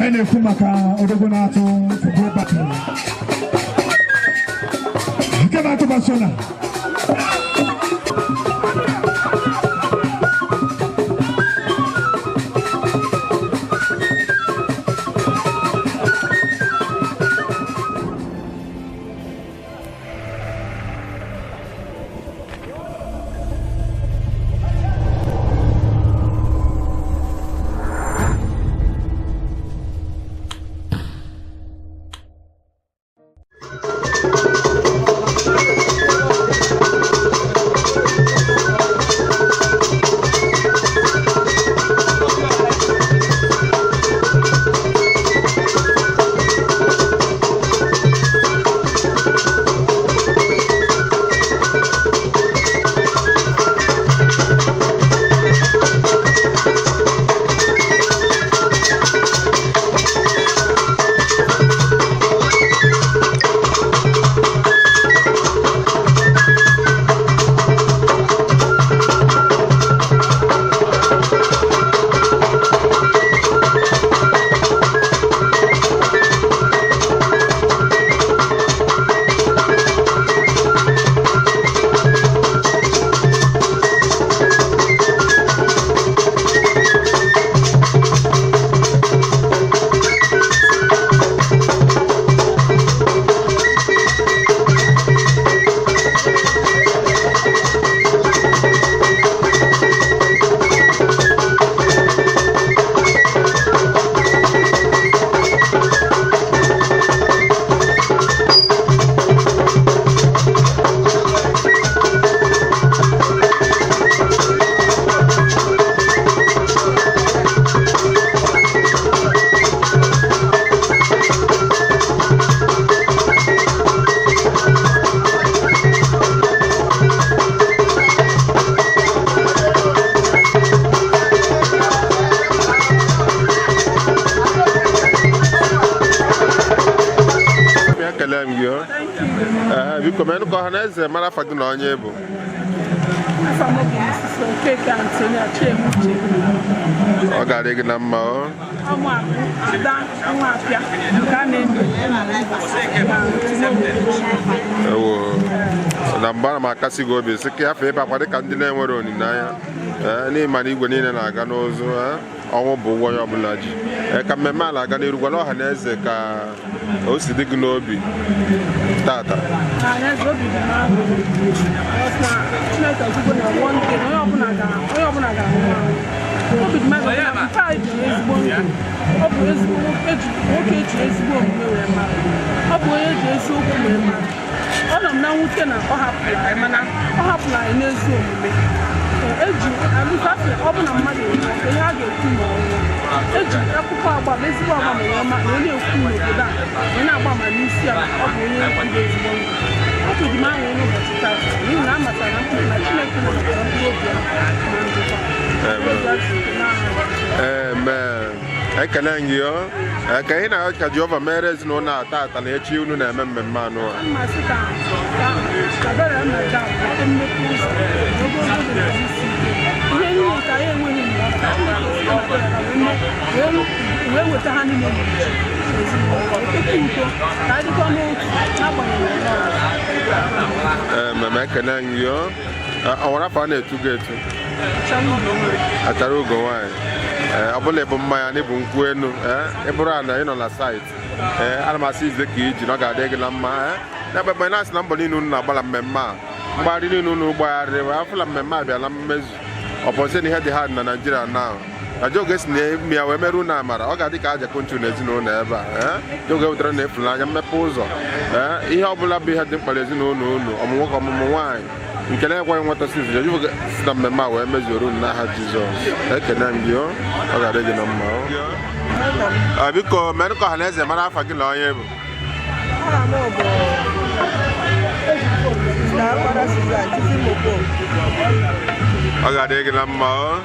Hene kumaka odogonato football battle. Kama to Barcelona. Comment Cornes, Marafag no Onyebu. Ogareg Namma. Nambara Makasi Gobi, Sekia Fepa, what the Candina were on in Naya. Any money when in a Ganozo, or Boy of Laji. A Camemala Ganirwala Hanezeka, Osidignobi. Tata. I can hang you. I can't have Jova Mares no na tata and let you know Mano. I want to find it to get Atarugo. Abole bomma ne bunkwenu eburana ino na site almasi the kiji no ga dege na ma na be nas na mboni nu na bala memma mbari nu nu gbaare wa afula memma bia na mezu opose ni head hard na Nigeria now ajoges ne mia we meru na mara o ga di ka aja kontu na ezinu na eba joge utra na efula anya mepe uzo ihe obula bi head mkpale ezinu nu omuwo ko mumwan nkele kwa nwata sisi yo jugo na memma we mezuru na ha Jesus ekene mbio o ga dege na mma abiko men ko haneze mara afa gi lo yen bu o ga dege na mma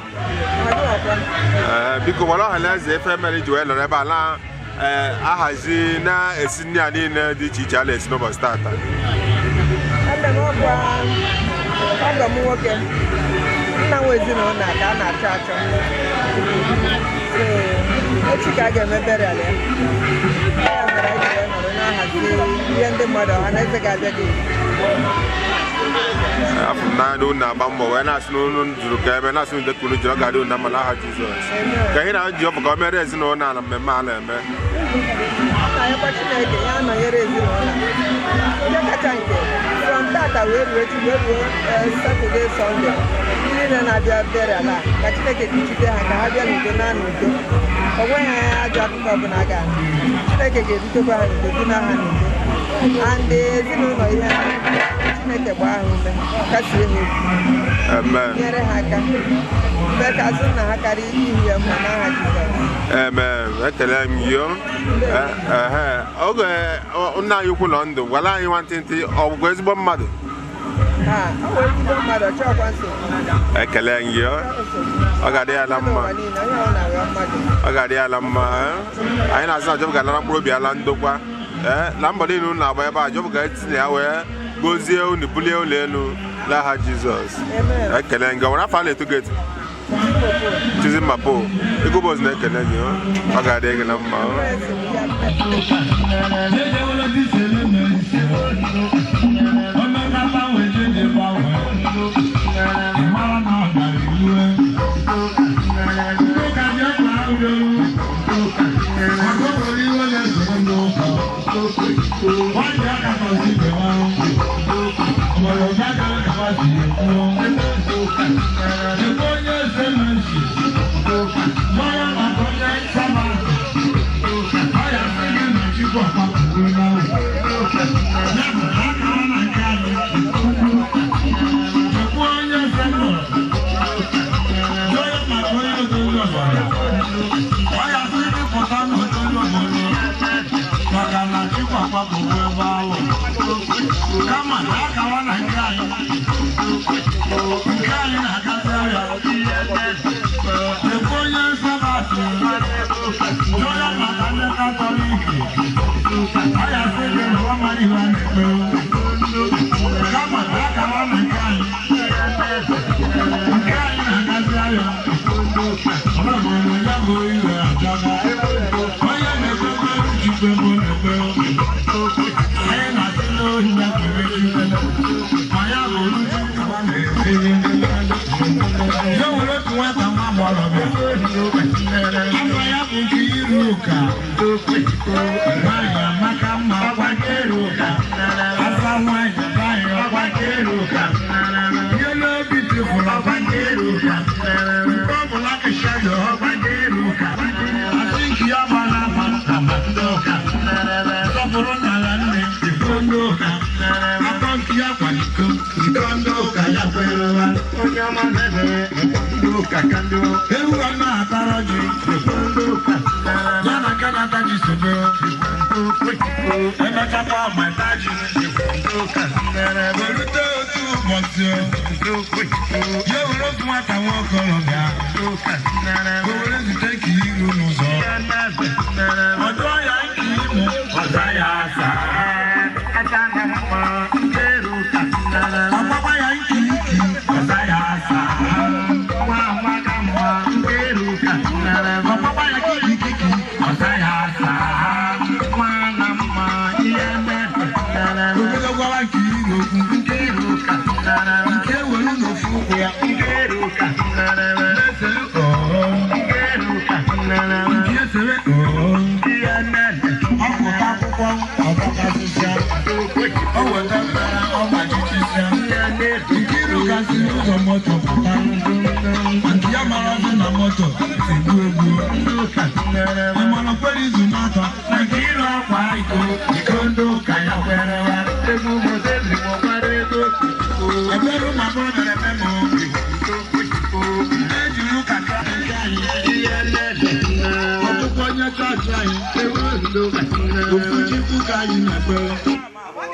biko wala haneze family joel re ba la ahazi na esini ani na di chicha le sino ba starter Aga m nwoke nna nwe ezinụlọ na-aga na-achọ achọ echi ka a ga-eme burial ya. Ya mere anyị ji nọrọ na-ahazi ihe ndị mmadụ ọha na eze ga-abịa gị. Afọ na na-agba mbọ wee na-asị n'ụlọ juru ka ebe na-asị ndị kwuru ji ọ ga-adị ụna ma n'aha Jizọs. Ka ihe na-ji ọbụ ka o mere ezinụlọ na mmemme a na-eme. Na-anyekwa Chineke ya nọnyere ezinụlọ. Ihe kacha nke from tata wee ruo echi wee ruo Saturday Sunday. Ndị niile na-abịa burial a ka Chineke kpuchite ha ka ha bịa n'udo na n'udo. O nweghị ajọ akụkọ ọbụla a ga-anụ. Chineke ga-edutekwa ha n'udo duna ha n'udo. And ezinụlọ ihe Chineke gbaa ha ume kasie ha obi nyere ha aka mgbe ka azụ na ha karịa ihu ya mma n'aha Jizọs. Ekele m yo oge nna anyị ukwu nọ ndụ gwara anyị nwantịntị ọgwụgwọ ezigbo mmadụ. Ọ wee ezigbo mmadụ ọchọọkwa nsogbu. Ekele m yo ọ ga-adị ya ala mma. Ọ ga-adị ya ala mma. Anyị na-asị na Jehova ga-anara mkpụrụ obi ala ndokwa. Na mbọ niile unu na-agba ebe a Jehova ga-etinye ya wee gozie unu bulie ụlọ elu n'aha Jizọs. Ekele gị nwere afọ a na-eto gị etu Chizimmapo Igbo na-ekele gị ọ ga-adị gị na mma.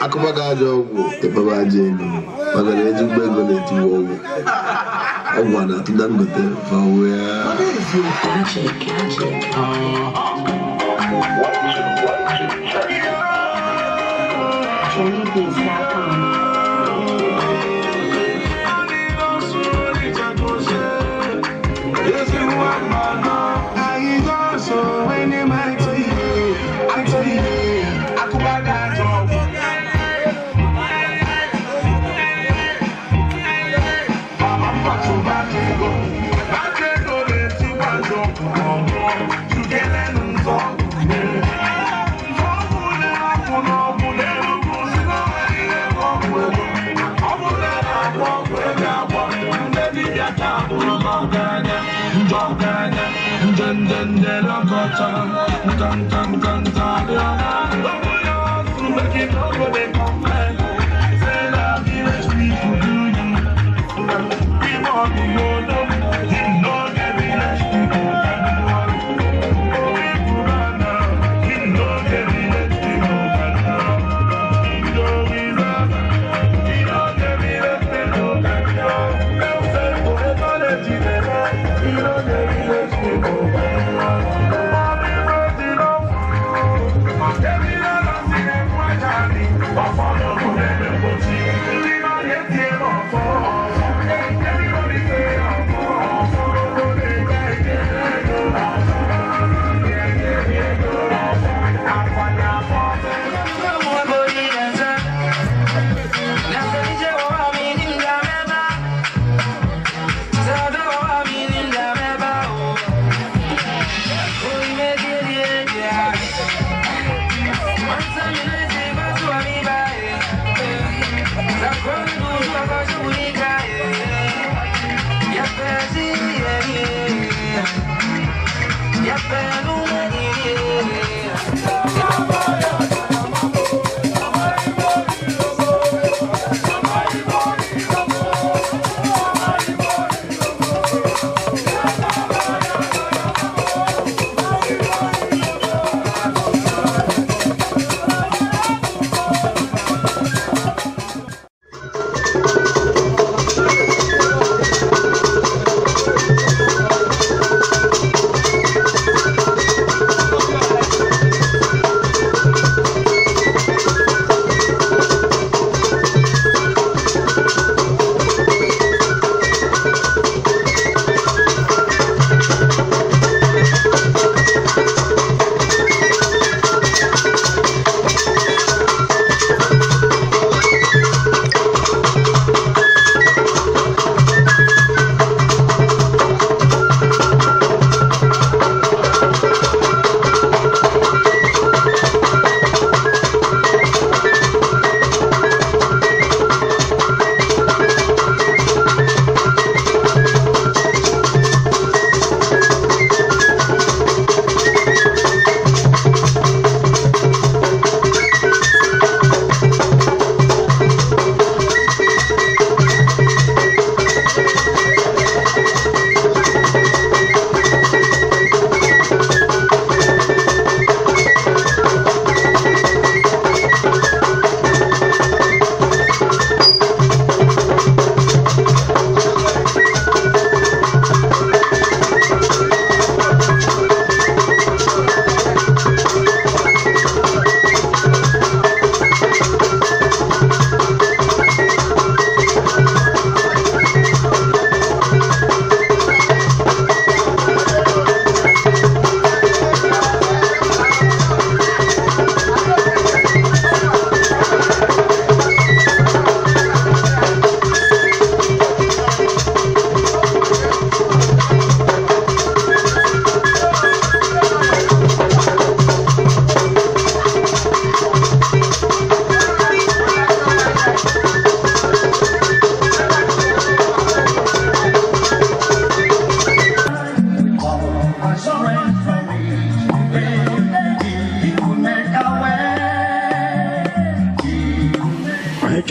Akụbaga aja ọgwụ ịkpaba aja ego maka na eji ụgbọ ego na-etiwe ọgwụ ọgwụ a na-atụ Dangote Yes, you want my love. I ain't gonna so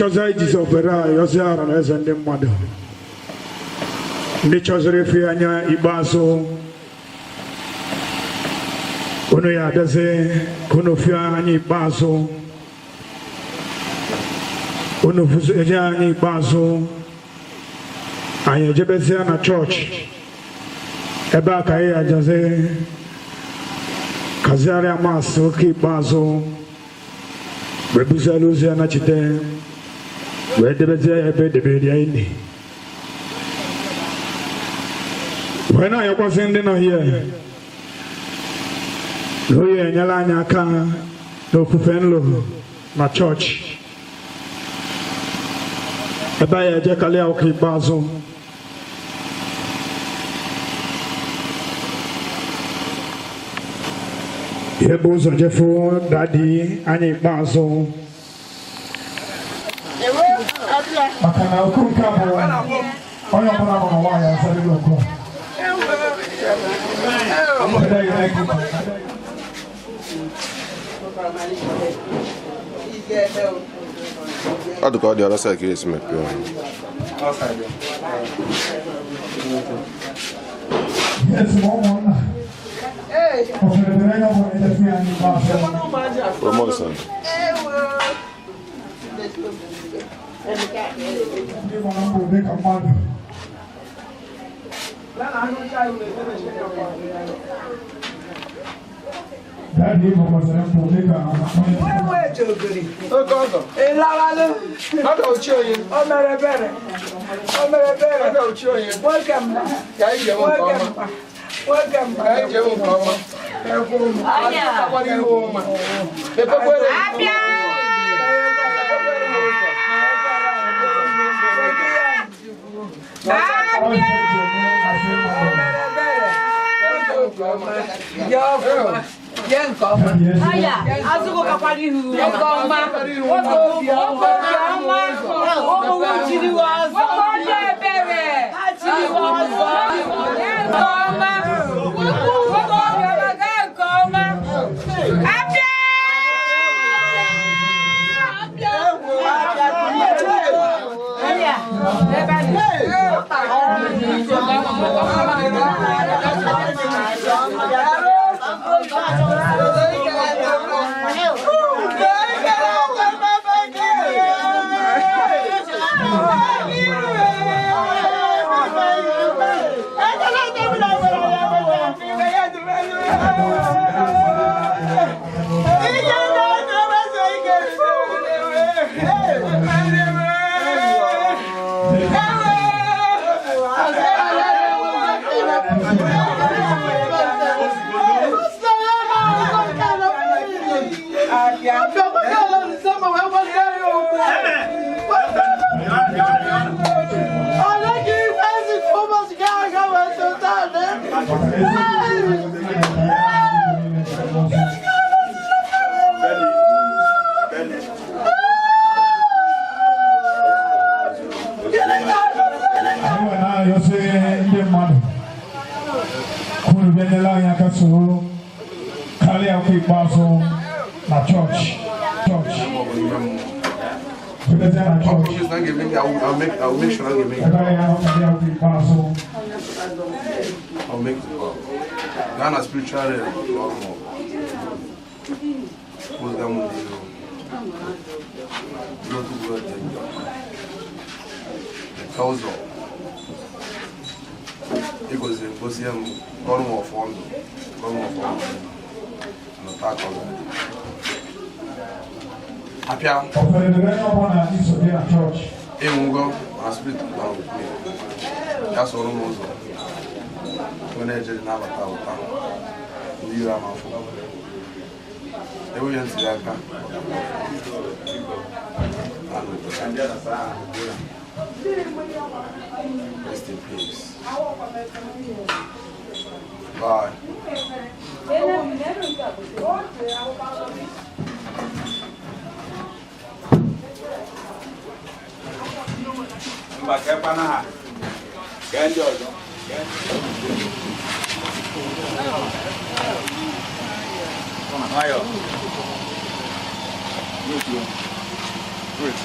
Choza jizobera yozara na ezende mmadu ndi chozere fi anya ibazo ono ya daze kono fi anya ibazo ono fuzo anya ibazo anya jebeze na church eba ka ya jaze kazari amaso ki ibazo bebuza luzi na chite where the baby when I was in the here, no, yeah, Yalanya can no Kufenlo, my church. A buyer Jackaleo Kibazo. Yebozo Jeffo, Daddy, Annie Bazo. Makana Ukunkabo, Oyamana Waya, Sadiloko. I do call the other side, case me. Yes, Mom. Hey, promotion. I'll make sure I'll make the call. Ghana spiritual normal. What's that one? Not to go the council. It was in Bosium, one more fund. And attack on Apia. Go and split down with me. That's all almost. When I did not have a town, you are my phone. They will answer that. Rest in peace. Bye. Mbakepana Ganjo Ayo Great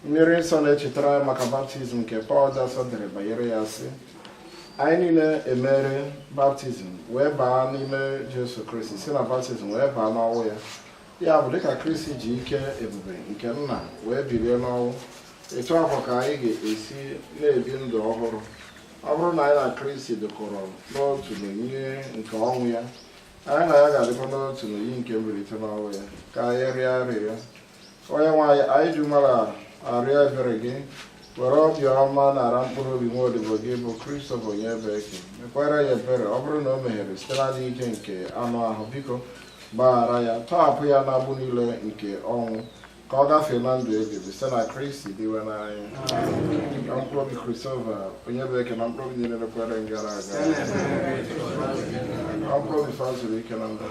Mmiri nsọ na-echetara anyị maka baptizim nke Pọl Jasọ dere banyere ya sị anyị niile emere baptizim wee baa n'ime Jesu Kristi si na baptizim wee baa n'ọnwụ ya ya bụ dịka Kristi ji ike ebube nke nna wee bilie n'ọnwụ etu afọ ka anyị ga-esi na-ebi ndụ ọhụrụ ọ bụrụ na anyị na Kristi dịkọrọ n'otu n'onyinye nke ọnwụ ya anyị na ya ga-adịkwa n'otu n'oyi nke mbilite n'ọnwụ ya ka anyị rịọ arịrịọ onye nwe anyị ji mara arịọ ebere gị were obiọma nara mkpụrụ obi nwa odibo gị bụ Christopher Onyebeke mekwara ya ebere ọ bụrụ na o meghere site na adịghị ike nke anụ ahụ biko gbaghara ya tọhapụ ya n'agbụ niile nke ọnwụ ka ọ gafee na ndụ ebibi site na Kristi dịwe n'anya ka mkpụrụ obi Christopher Onyebeke na mkpụrụ obi niile lekwere ngara aga ka mkpụrụ obi fa zuru ike na ndụ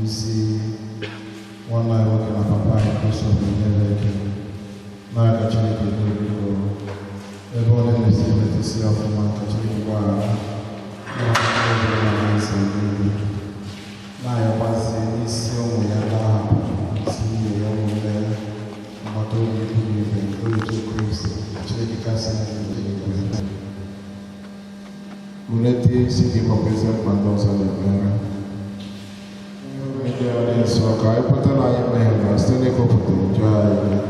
You see, one night working on Papa and Christopher Onyebeke. Now I got you. Uniti sigi mapesa pando sa lebera. Media ni so kai pata na ya mehna stene ko putu jai.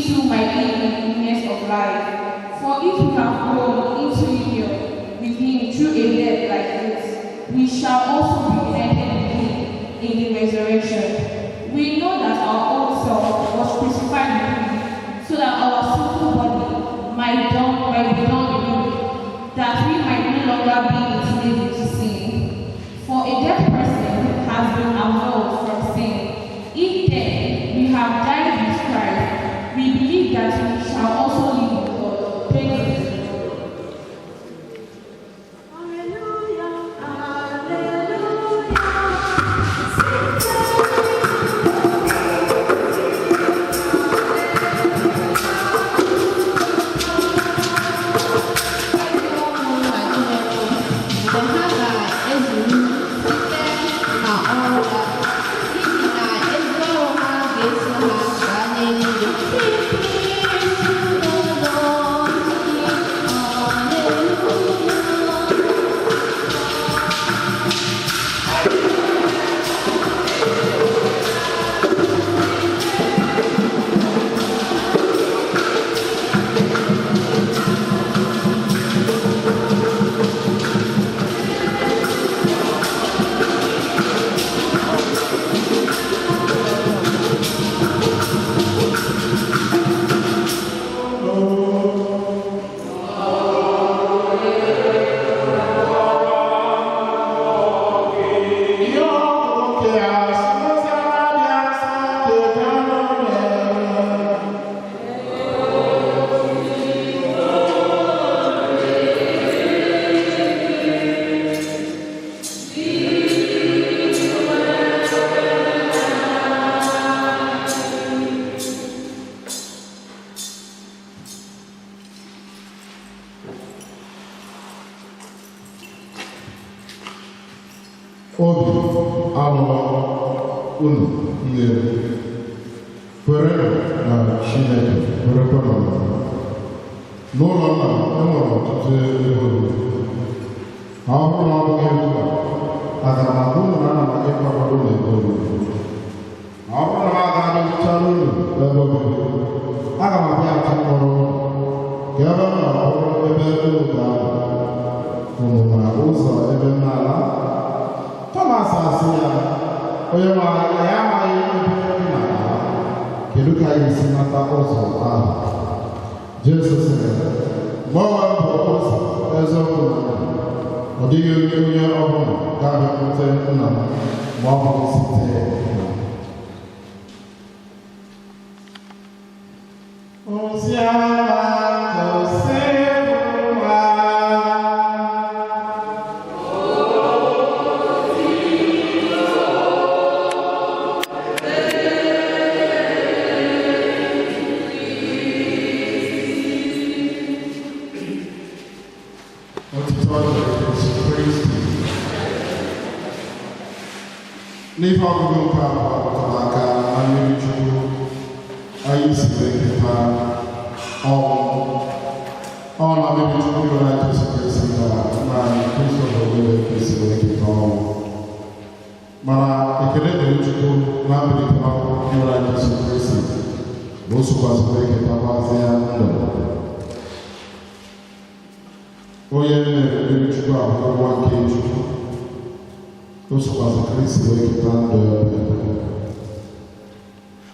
into my newness of life. For if we have grown into union with him through a death like this, we shall also be united with him in the resurrection. We know that our old self was crucified with him, so that our sinful body might be done with, that we might no longer be enslaved to sin. For a dead person has been absolved from sin. If then we have died with Christ, we believe that we shall also live with God. Praise the Lord. Hallelujah, hallelujah.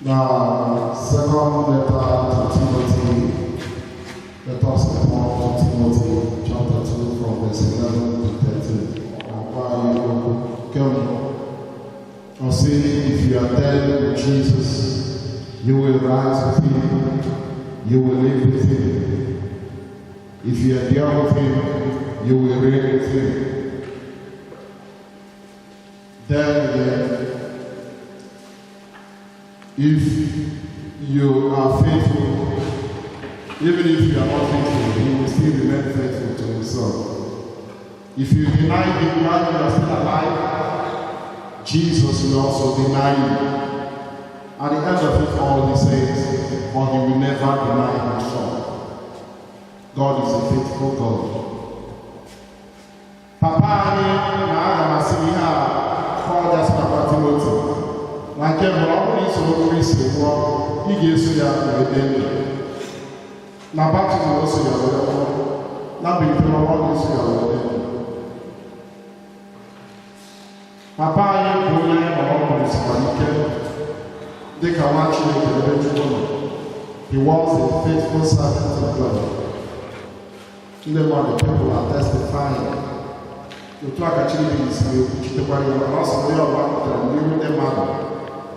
Now, second letter to Timothy, let us Paul to Timothy, chapter 2, from verse 11 to 13. Or say, if you are dead with Jesus, you will rise with him, you will live with him. If you are there with him, you will reign with him. Then again, if you are faithful, even if you are not faithful, he will still remain faithful to himself. If you deny him while you are still alive, Jesus will also deny you. At the end of it all, he says, for he will never deny himself. God is a faithful God. Papa, I am a Papa Timothy. na nke mbụ ọ bụrụ isoro Kristi nwụọ ị ga-eso ya wee dị ndụ na baptizim o so ya wee nwụọ na mbilite n'ọnwụ ọ ga-eso ya wee dị ndụ. Papa anyị bụ onye anyị nọrọ ọgwụ sikwa ike dịka nwa Chineke ebe Chukwu nọ. He was a faithful servant of God. Ndị mmadụ people are testifying. Otu aka Chineke si ekwuchitekwara ya na ọ sị onye ọbụla pụtara n'ihu ndị mmadụ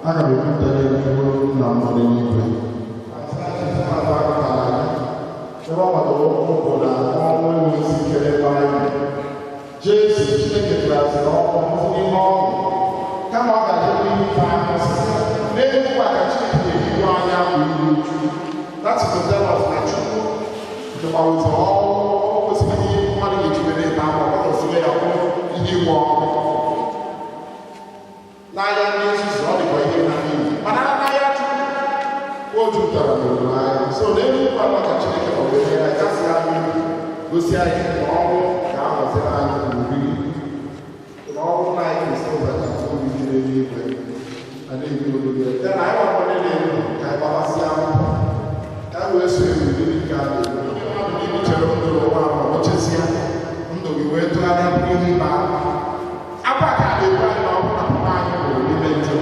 aga m ekwutere n'ihu na mmadụ n'igwe. Ebe ọ gbadoro ụkwụ na ọnwụ enweghị ike ebe anyị. Jesu Chineke tụraziri ọkụ n'ime ọṅụ kama ọ ga-adịrị ihe ife anya osisi n'elu aka Chineke ga-ebido anya bụ ihe uchu. That is the tell us na Chukwu dịkwawụzọ ọnwụ kwesịrị ihe mmadụ ga-ejibere ebe ahụ ọ kwesịrị ya bụ ihe iwe ọkụ. N'anya ndị nzuzu ọ dịkwa ihe na n'ihi mana n'anya Chukwu o jupụtara n'olileanya. So n'elu aka Chineke ọ ga-eme ya kasị anyị gosi anyị na ọnwụ ga-aghọziri anyị gburugburu na ọ bụrụ na anyị ga-esi ụbọchị atụ obibi n'eluigwe na na-ebi obibi ya na anyị gbakọ n'elu ka anyị gbabasịa akwụkwọ ka anyị wee so ewu ndị nke a na-ewu mmadụ ndị chere ndụ ụwa ma ochesia ndụ gị wee tụgharịa bụrụ ihe ịba akwa ka a na-ebu anyị na ọ bụrụ na papa anyị nwụrụ n'ime njem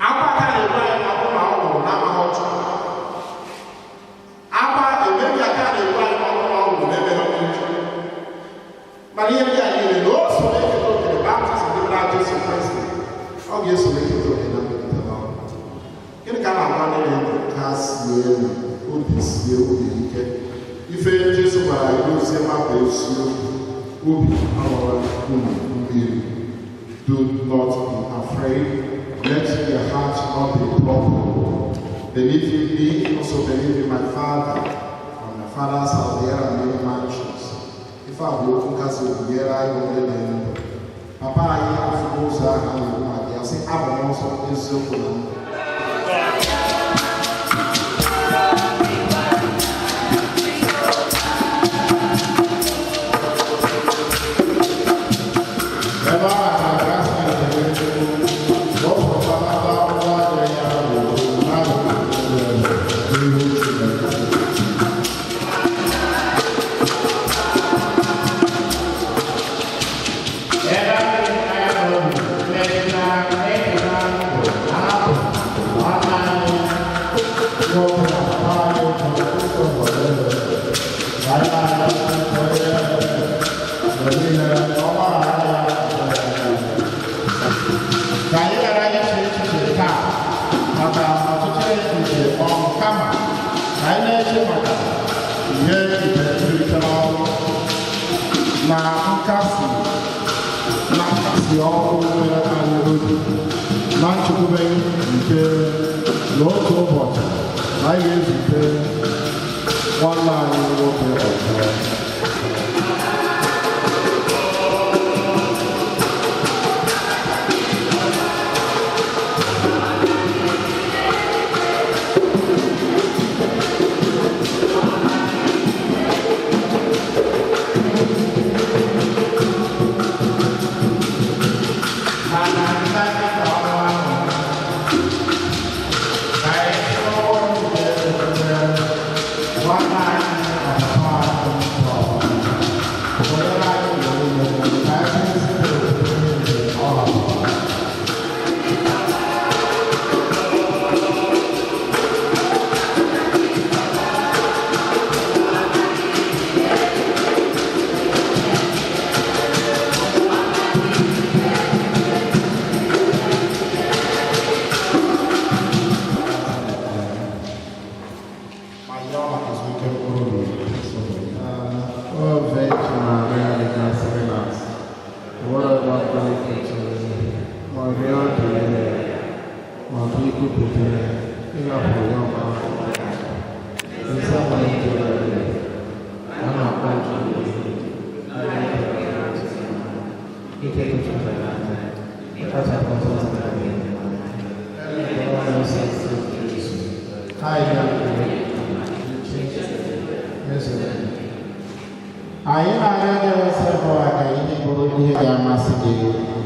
akwa ka a na-ebu anyị na ọ bụrụ na ọ nwụrụ n'amaghị ọchụ akwa emebi aka a na-ebu anyị na ọ bụrụ na ọ nwụrụ n'ebe ha nche mana ihe ndị a niile na o so na-eketa okere baptizim dị na Jesu Kristi ọ ga-eso na-eketa oke na mbilite n'ọnwụ. Gịnị ka a na-agwa ndị na-eme ha sie elu obi sie obi ike ife Jesu gwara ya ozie mapụ eziokwu obi aghọrọ unu mmiri. Do not be afraid, let your heart not be troubled. Believe in me, also believe in my Father. From my Father's house there are many mansions. If I will focus on the I will then Papa, I have to go and I say, I'm also in so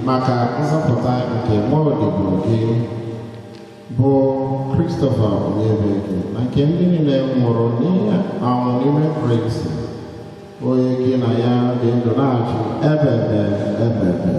maka nzọpụta nke nwa odibo gị bụ Christopher Onyebeke na nke ndị niile nwụrụ n'ihe ọnwụ n'ime Kraịst, onye gị na ya dị ndụ na-achị ebebe ebebe.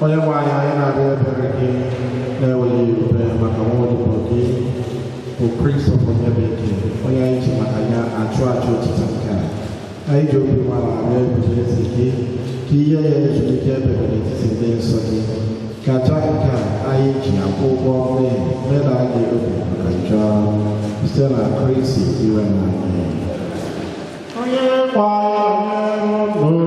Onye nwe anyị na-abịa ebere gị na-enweghị ebube maka nwa odibo gị bụ Christopher Onyebeke, onye anyị ji maka ya achụ aja otito nke a. Anyị ji obi nwara arịọ ebube eze gị ka ihe ya ezumike ebere n'etiti ndị nsọ gị, ka aja nke a anyị ji akwụ ụgwọ mmehie meda gị obi maka njọ site na Kristi iwe na anyị. Onye nwe anyị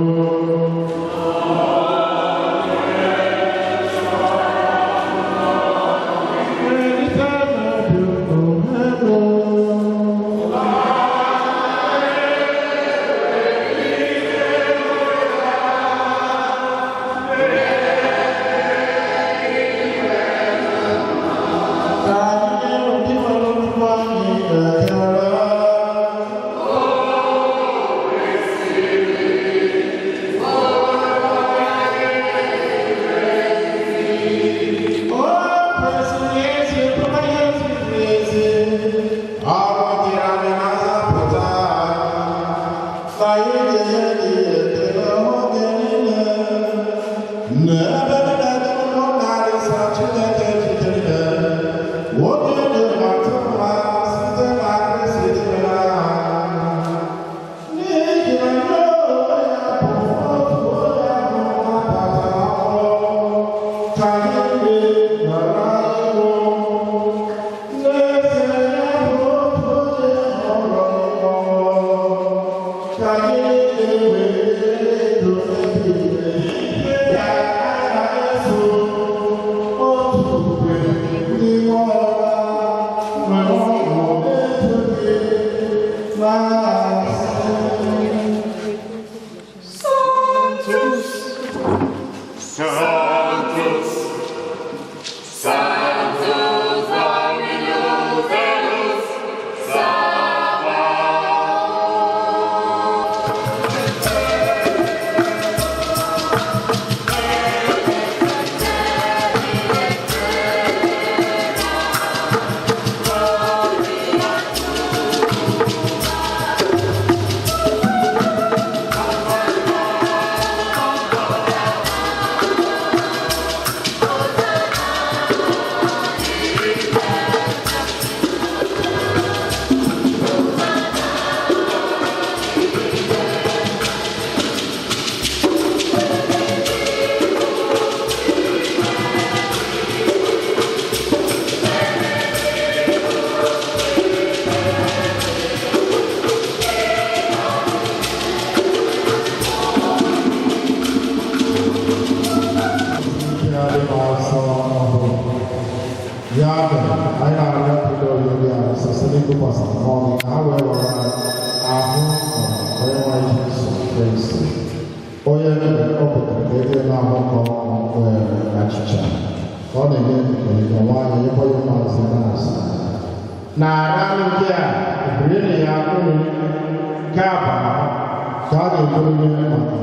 tụkwasị n'ọnụ ka ha wee were ahụ onye nwanyị Jesu Kristi onye mere ọ pụtara ka ebe na-ahụ ka ọ were achịcha ka ọ na-enye nke nwaanyị ịkpọ ya maazị na-asa na ara ndị a ebiri ya ụlọ nke abụọ ka a ga-eburu ihe maka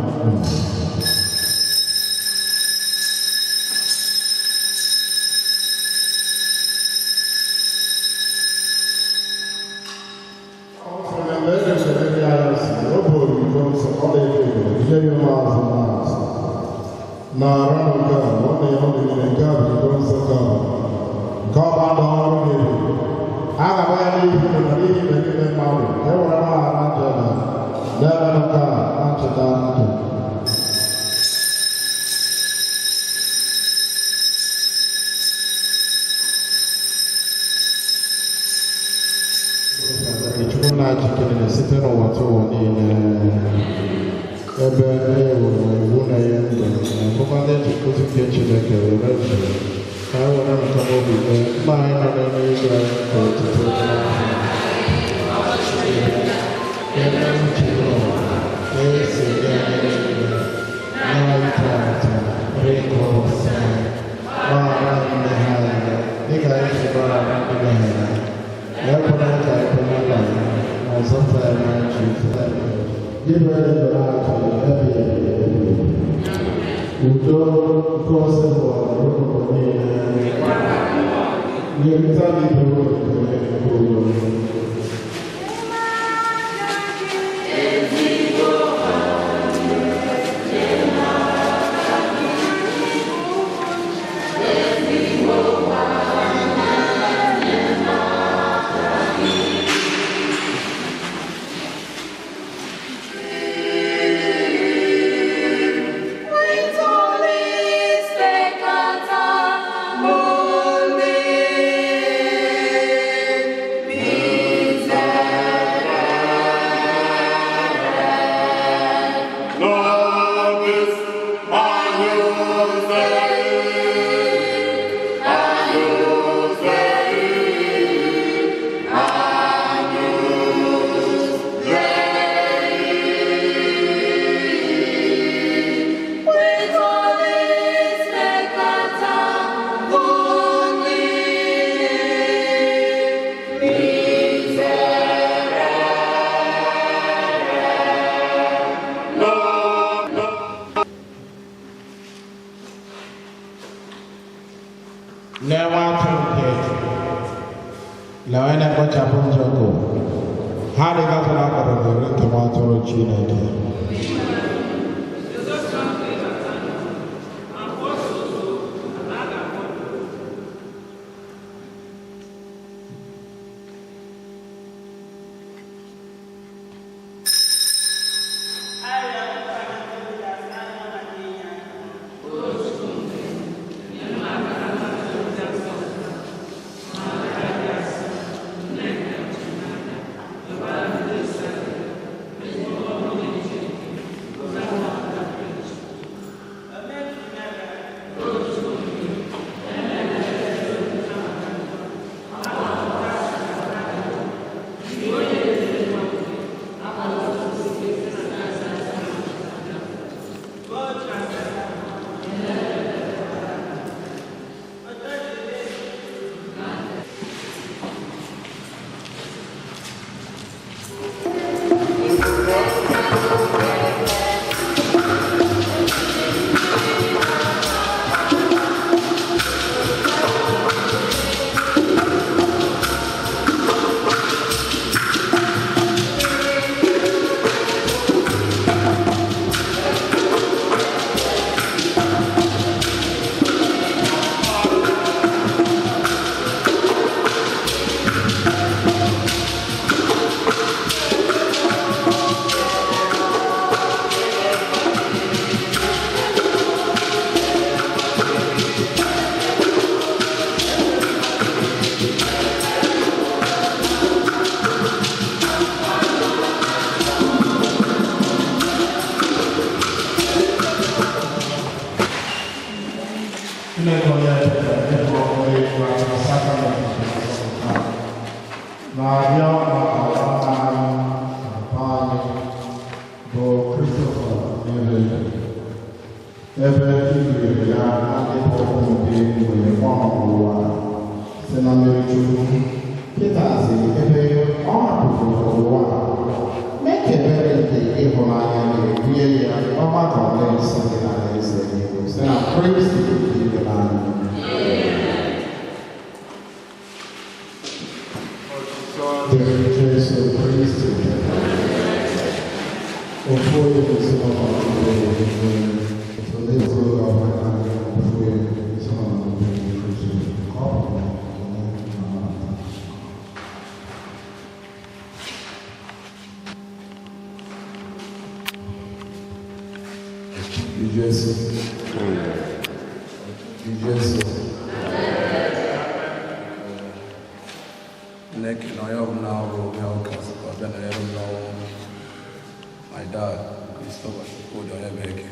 My dad, Christopher CHUKWUDI ONYEBUEKE.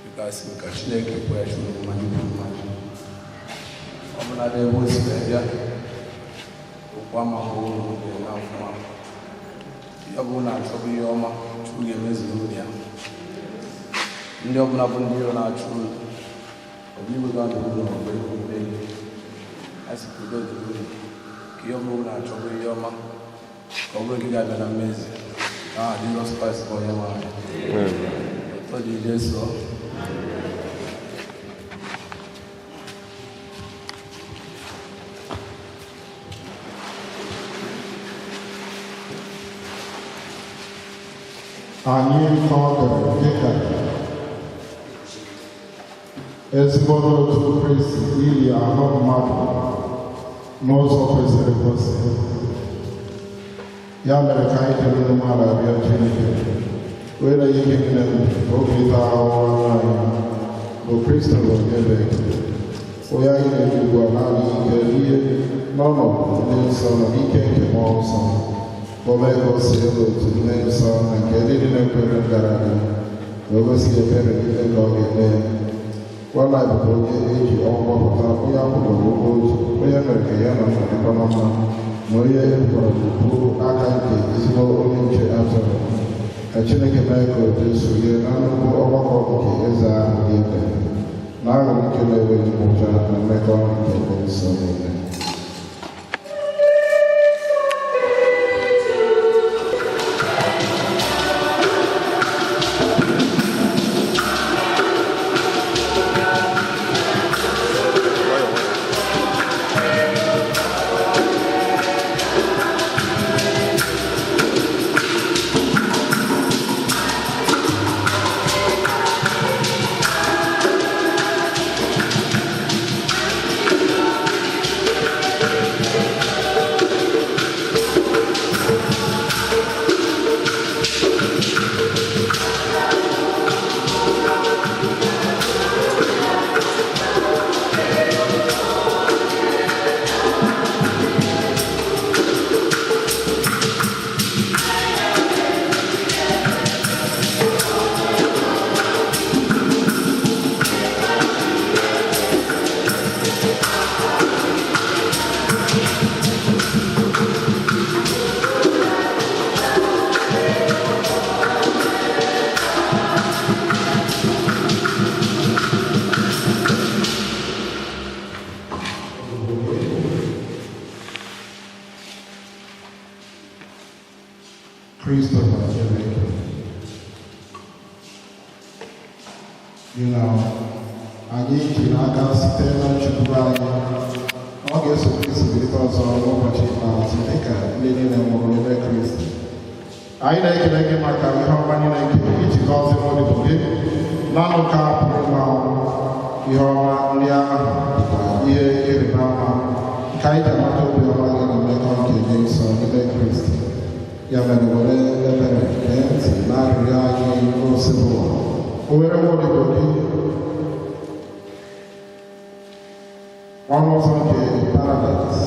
Because we can shake a question of money. I'm not able to say, yeah. One whole day now. Yabuna, Tobioma, Chugi Mezulia. Ndobna Bundio, not true. We were going to do a very as if we go to do Kiomuna, Tobioma, Kobuki got an amazing. Jesus Christ for your mind. What did you say? Anyị kọdụrụ dịka ezigbo otu Kristi ili ahụ mmadụ n'ụzọ kwesịrị ekwesị. Ya mere ka anyị dịrị n'ụmụala rịọ Chineke were ihe niile obi ịta ahụhụ anyị bụ Kristo ONYEBUEKE onye anyị na-eji ugbu a naanị ike ihe n'ọnọdụ ndị nsọ na ike nke mmụọ nsọ o mee ka o si elu otu ndị nsọ na nke ndị niile kwere gara aga wee gosi ebere niile ka ọ ga-eme ya. Nwala bụ onye eji ọnwụ gbapụta onye akwụkwọ ụgwọ otu onye mere ka ya na mmadụ na mma na onye ekwuru bụ aka nke ezigbo onye nche atụrụ ka Chineke mee ka otu sonye na nnukwu ọgbakọ nke eze ahụ dị ike na ahụ ike na-enweghị ụja na mmekọ nke ndị nsọ niile. Kristo ONYEBUEKE. Anyị ji n'aka site na nchukwu anyị ọ ga-eso Kristi bilite ọzọ n'ụbọchị ikpeazụ dịka ndị niile nwụrụ n'ebe Kristi. Anyị na-ekele gị maka ihe ọma niile nke iji gọzie odibo gị na nnụka pụrụ na ihe ọma ndị ahụ dịkwa ihe ịrịba ama nke anyị ji amata obiọma gị na mmekọ nke dị nsọ n'ebe Kristi. Ya mere were ebere gee ntị na arịrịọ anyị n'osimiri o were odibo gị ọnụ ụzọ nke paradaịs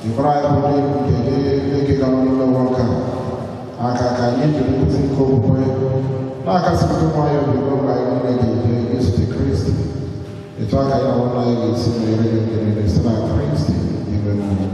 ịbụrụ anyị bụ nke gị ekega n'ụlọ nwoke a aka ka anyị jiri nkụzi nke okwukwe na-akasịpụta ụmụ anyị obi n'ụlọ anyị niile ga-eje izute Kristi etu aka ya na ụlọ anyị ga-esi mere gị nke niile site na Kristi ime mmụọ.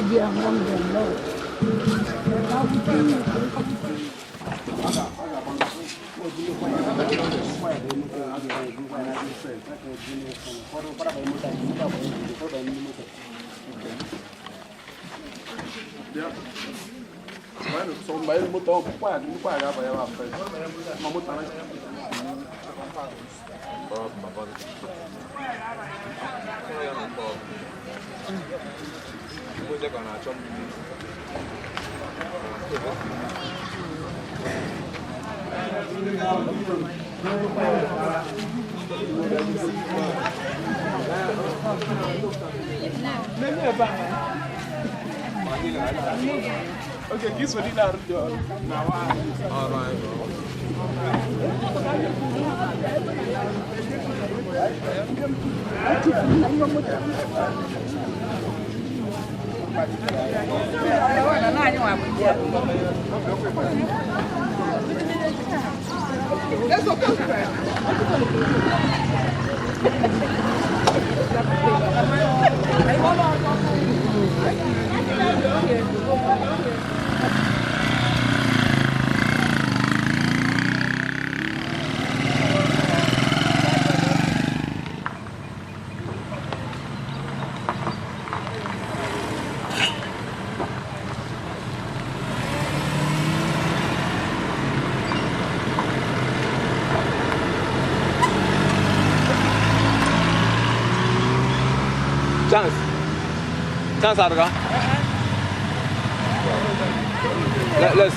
be among them, Lord. So my motor, why do you buy a friend? Okay, this one is our door. All right. Let's go. Chance ada kah? Let's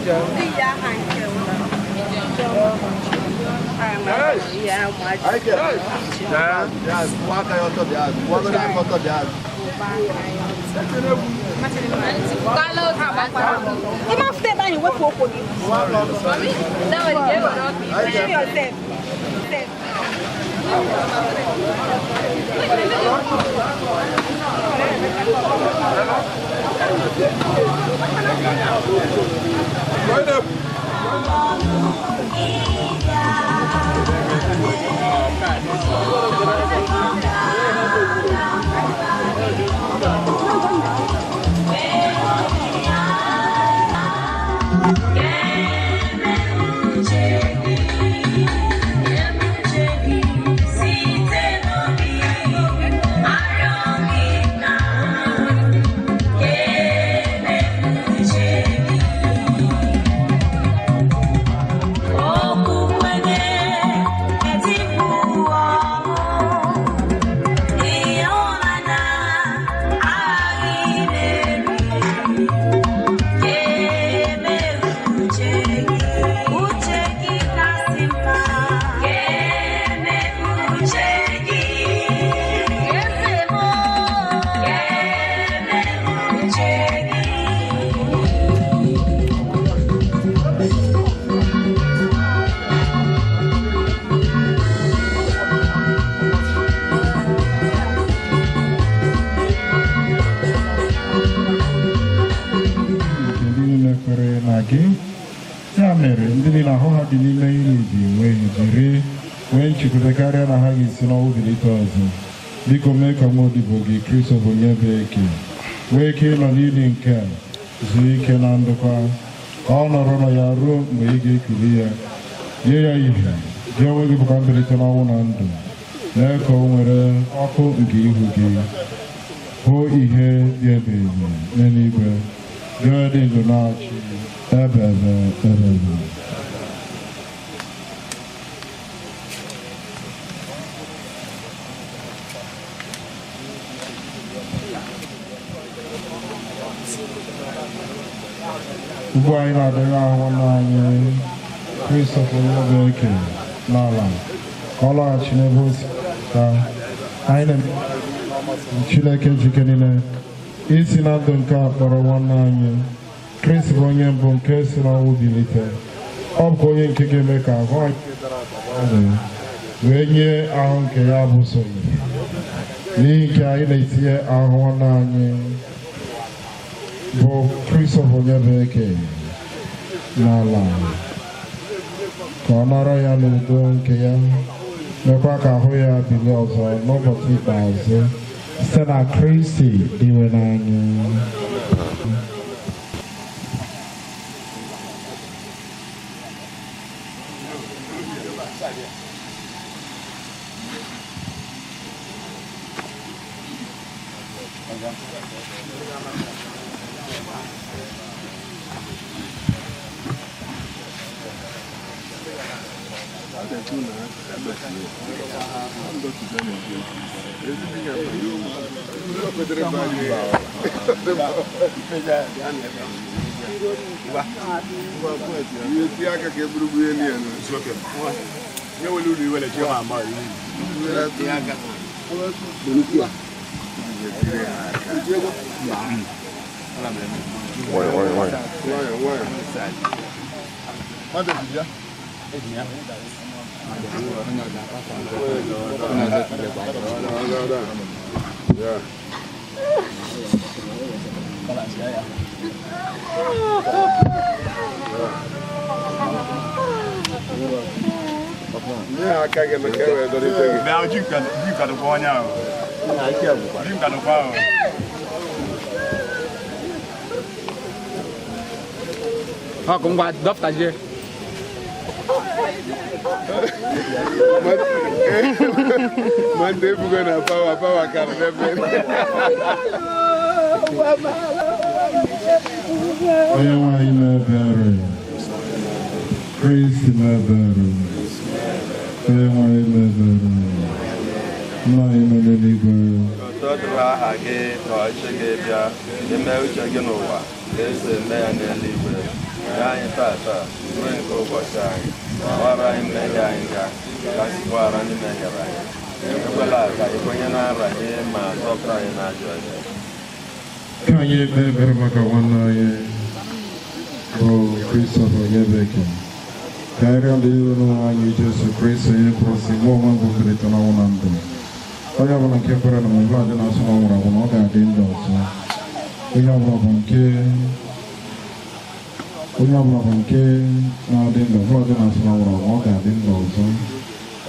Yeah. gị. Ya mere ndị niile ahụ ha dị n'ime ili dị jiri nwee nchekwute karịa na ha ga-esi n'ọnwụ bilite ọzọ. Biko mee ka nwa odibo gị Kristo bụ Onyebueke nwee ike ịnọ n'ili nke a zuo ike na ndokwa ka ọ nọrọ nọ ya ruo mgbe ị ga-ekuli ya. Nye ya ihe gị onwe gị bụkwa mbilite n'ọnwụ na ndụ. Mee ka o nwere ọkụ nke ihu gị bụ ihe dị ebighị n'eluigwe gị dị ndụ na-achị ebe ebe. Ugbu anyị na-adịghị ahụ nwanne anyị Kristo Onyebueke n'ala ka ọ laghachi n'ebe o si ka anyị na-eme Chineke jike niile isi na ndụ nke a kpọrọ nwanne anyị Kristo bụ onye mbụ nke si n'ọnwụ bilite. Ọ bụkwa onye nke ga-eme ka ahụ anyị wee nye ahụ nke ya bụ so n'ihi nke anyị na-etinye ahụ nwanne anyị bụ Kristo Onyebueke n'ala ka ọ nara ya n'udo nke ya mekwa ka ahụ ya bilie ọzọ n'ụbọchị ikpeazụ site na Kristi iwe n'anya. Họ cũng qua đớp tại gì? Monday bukan apa karena Onye mebere, Kristi mebere, onye mebere, nna anyị nọ n'eluigwe. Tọdụrụ aha gị na ọchị gị bịa, ime uche gị n'ụwa ga-eso eme ya n'eluigwe. Nye anyị tata nri nke ụbọchị anyị, gbaghara anyị mmehie anyị ka anyị gbaghara ndị mehiere anyị. Ekwela ka ikwenye na-ara gị ma zọpụta anyị n'ajọ ọhịa. Ka anyị kpee ekpere maka nwanne anyị bụ Kristo Onyebueke. Ka anyị rịọ ndị iro anyị Jesu Kristo onye kwuru sị mụ onwe m bụ mbilite n'ọnwụ na ndụ. Onye ọbụla nke kwere na mgbe adị na-asụ na ọ nwụrụ anwụ na ọ ga-adị ndụ ọzọ. Onye ọbụla bụ nke na-adị ndụ mgbe ọdị na-asụ na ọ nwụrụ anwụ ọ ga-adị ndụ ọzọ.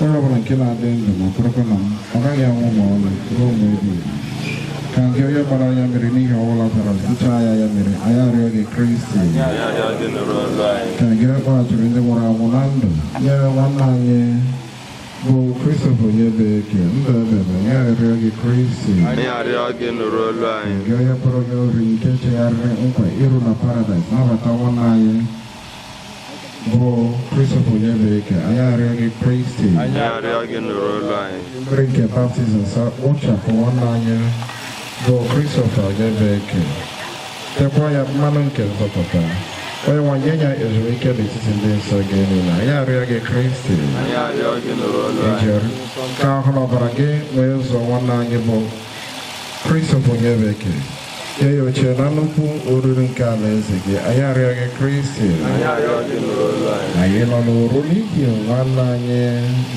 Onye ọbụla nke na-adị ndụ ma kwerekwe na ọ gaghị anwụ ma ọlị ruo mgbe ebighị. Ka nke onye gbara anya mere n'ihi ọbụla tara sichaa ya mere anyị arịọ gị Kristi ka gị kpaghachiri ndị nwụrụ anwụ na ndụ nye nwanne anyị bụ Kristo Onyebueke ndụ ebebe anyị arịọ gị Kristi gị onye kpọrọ gị ori nke chegharịrị nkwa iru na paradaịs nabata nwanne anyị bụ Kristo Onyebueke anyị arịọ gị Kristi mmiri nke baptizim kpochapụ nwanne anyị bụ Kristo Onyebueke tekwa ya mmanụ nke nzọpụta onye nwe nye ya ezumike n'etiti ndị nsọ gị niile anyị arịọ gị Kristi ijeri ka ahụ n'ọbara gị wee zụọ nwanne anyị bụ Kristo Onyebueke nye ya ochie na nnukwu oriri nke alaeze gị anyị arịọ gị Kristi anyị nọ n'oru n'ihi nwanne anyị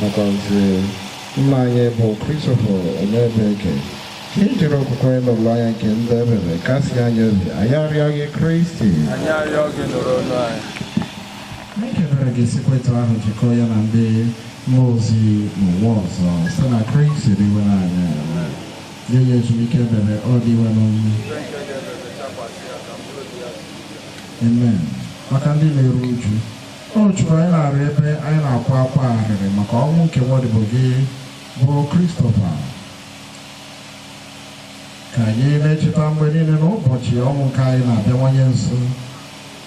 nakwazi nna anyị bụ Kristo Onyebueke Ijiri okwukwe n'ụlọ anya nke ndị ebere kasị anya obi anyị arịọ gị Kristi. Anyị arịọ gị nụrụ ọnụ anyị. Anyị kebere gị sikwetu ahụ jikọọ ya na ndị mmụọ ozi n'ụwa ọzọ site na Kristi dịwe n'anya. Nye ya ezumike ebere ọ dịwe n'onye. Amen. Maka ndị na-eru uju, ọ chụrụ anyị na-arịọ ebe anyị na-akwa akwa arịrị maka ọnwụ nke nwadịbo gị bụ Christopher. Ka anyị na-echeta mgbe niile n'ụbọchị ọnwụ nke anyị na-abịawanye nso.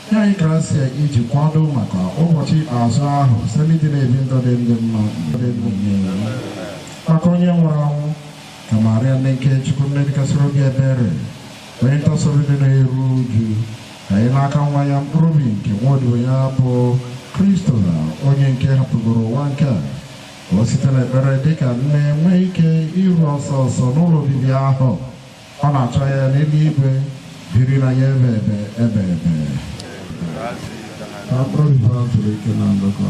Nye anyị gracia iji kwado maka ụbọchị ikpeazụ ahụ site n'ịdị na-ebi ndụ dị ndị mma maka onye nwụrụ anwụ ka Maria nne nke Chukwu nne dịkasịrị obi ebere onye ntasobi dị na-eru uju ka anyị n'aka nwa ya mkpụrụ obi nke nwaodibo ya bụ Christopher onye nke hapụgoro ụwa nke a ka o site n'ekpere dịka nne nwee ike iru ọsọ ọsọ n'ụlọ obibi ahụ ọ na-achọ ya n'eluigwe biri na ya ebe ka mkpụrụ obi ha tụrụ ike na ndokọ.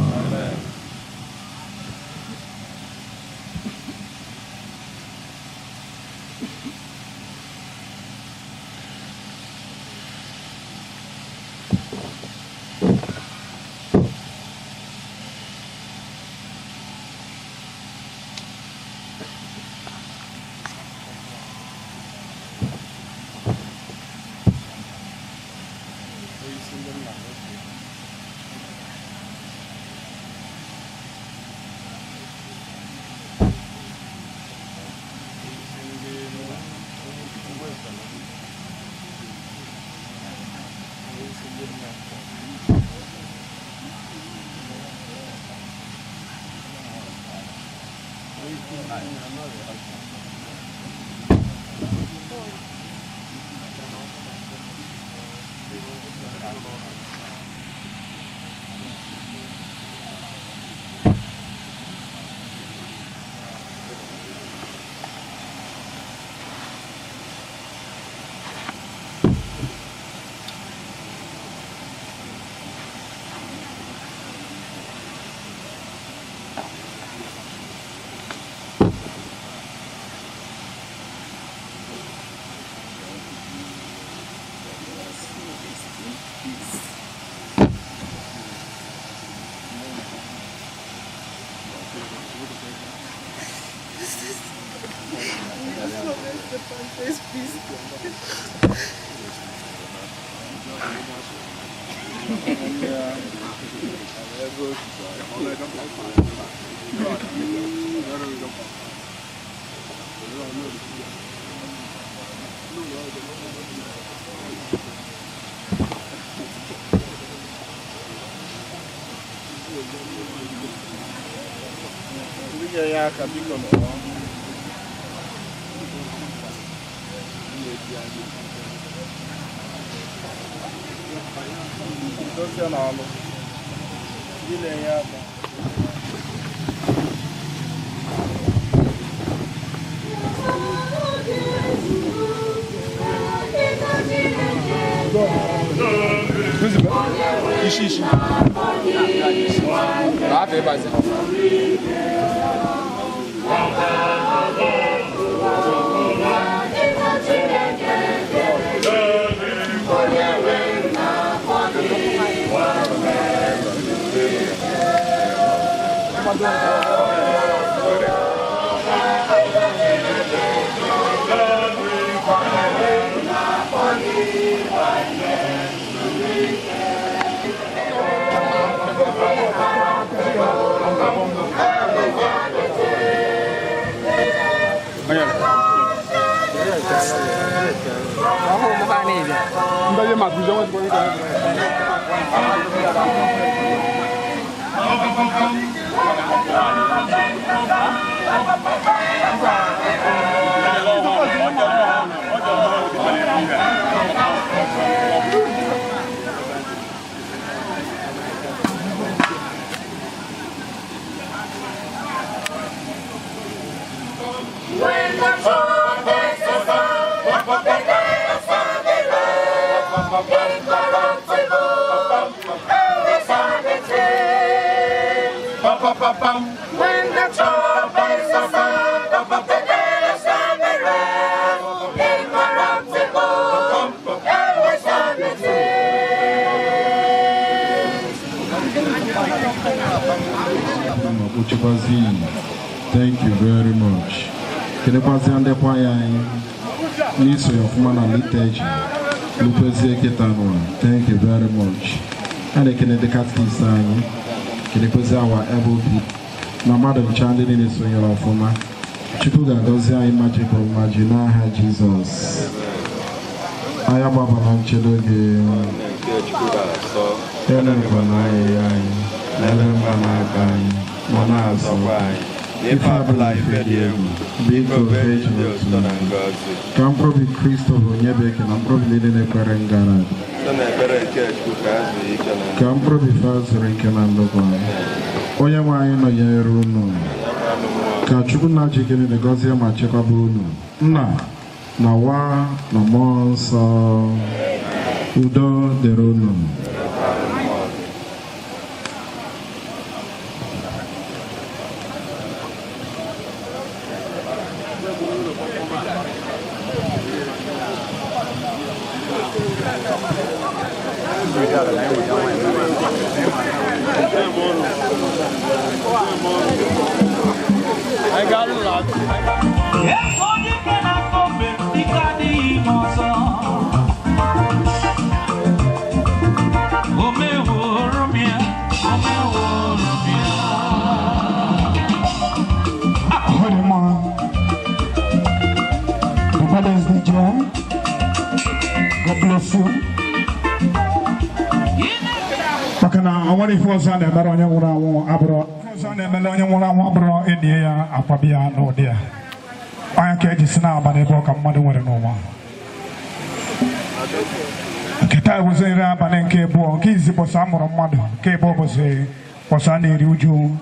When the trumpets sound, Thank you very much. Can you pass on the choir? Niso Yofumana litage. Thank you very much. And I can dedicate this sign. Can you put our able my mother chanted in this way of former. Chukuda does I imagine from Magina Jesus. I am a man children. If I believe big professionals, come probably Christo ONYEBUEKE and I'm probably in a Karangara. Come probably fast Rican and Logan. Oyama no Yeruno. Kachukuna chicken in the Gozia Macheka Bruno. Na wa na monsa udo derono. I got a lot. Yes, all you can afford me, because the emotion. Father's Day, John. God bless you. Bakana, I want to force on the Baronia Abro. Sunday Melonia Abro, India, Apia, no dear. I can't just now, but I broke a mother with no one. Kita was a rabbin and cable, Kizi was some mother, cable was a Sunday Ruju.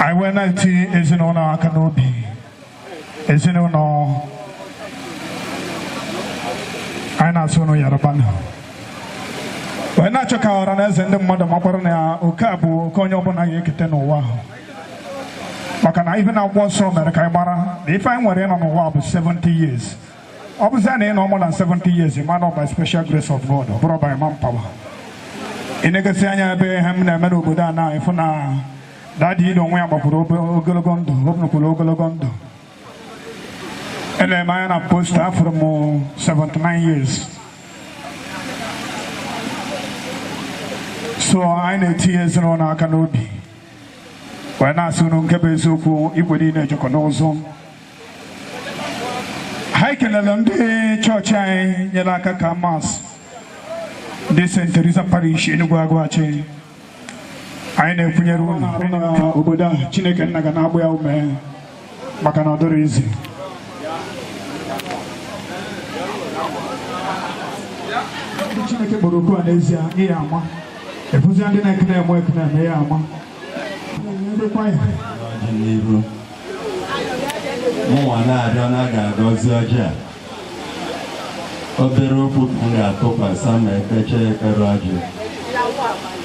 I went out to Ezinona Kanobi. Ezinona. I not so no Yarabana. When I check out on us and the mother Maparana, Okabu, Konyobona Yakitano. But can I even have one so America? If I were in on a war for 70 years, I was in no more than 70 years, you might not by special grace of God, or by manpower. In a Gassania, Beham, and Meadow Budana, if now that you don't wear Gologondo, Gologondo. And a man of post after 79 years. So I need tears on our canopy. When I soon get Bezuku, it would in a Joconozo. Hiking along the church, Yelaka Kamas. This is Teresa Parish in Guaguache. I know Punyaruna, Ubuda, Chinek and Naganabu, Macanado easy. Chinek Buruku and Asia, Yama. If we are in a clear work, Yama. Mwana adionaga dozi ọjọọ obere okwu ga-atụkwa sama ekeche ekpere ọjị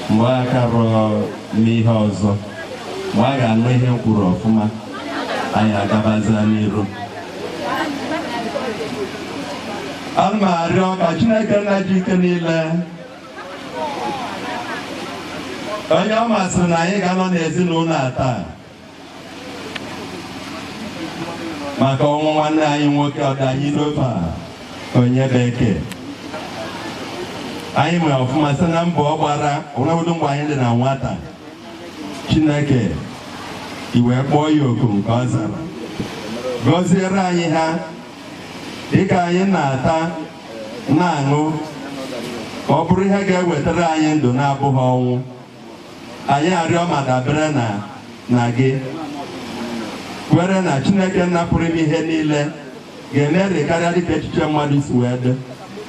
mgbe aka rụọ n'ihe ọzọ mgbe a ga-anụ ihe kwuru ọfụma anyị agabaza n'iru ana m arịọ ka Chineke na-ji ike niile onye ọ masịrị na anyị ga-anọ n'ezinụlọ a taa maka ọnwụ nwanne anyị nwoke ọdanyị n'ofe a ONYEBUEKE anyị nwere ọfụma site na mbọ ọ gbara ọnọdụ mgbe anyị dị na nwata Chineke iwe kpọọ ya oku nke ọ zara gọziere anyị ha dịka anyị na-ata na-aṅụ ọ bụrụ ihe ga-ewetara anyị ndụ na-abụghị ọnwụ anyị arịọ ma dabere na gị kwere na Chineke napụrụ ime ihe niile ga-emeri karịa dịka echiche mmadụ si wee dị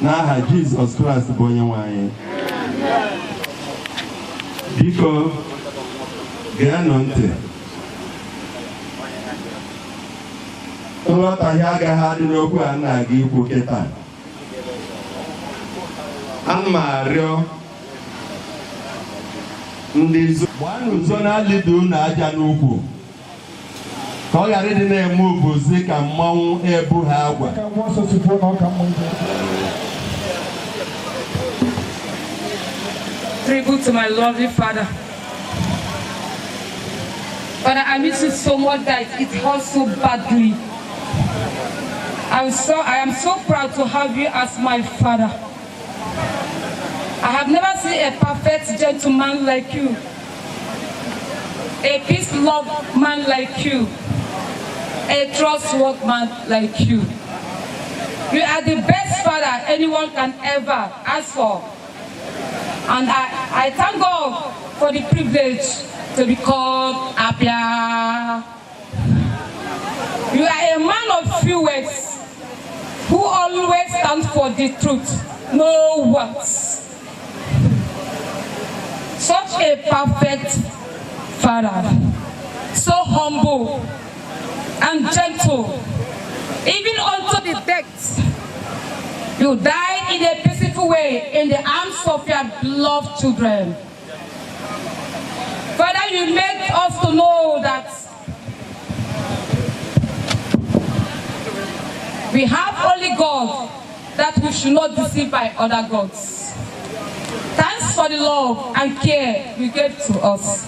n'aha Jizọs Kraịst bụ onye nwe anyị. Biko geenụ ntị, nghọtahie agaghị adị n'okwu a na-aga ikwu kịta. Ana m arịọ ndị nzo na-alịda unu aja n'ukwu ka ọ ghara ịdị na-eme obozi ka mmanwụ ebu ha agwa. Tribute to my lovely father. Father, I miss you so much that it hurts so badly. I am so proud to have you as my father. I have never seen a perfect gentleman like you, a peace-loved man like you, a trustworthy man like you. You are the best father anyone can ever ask for. And I thank God for the privilege to be called Apia. You are a man of few words who always stands for the truth, no words. Such a perfect father, so humble and gentle, even unto the death. You died in a peaceful way in the arms of your beloved children. Father, you made us to know that we have only God, that we should not deceive by other gods. Thanks for the love and care you gave to us.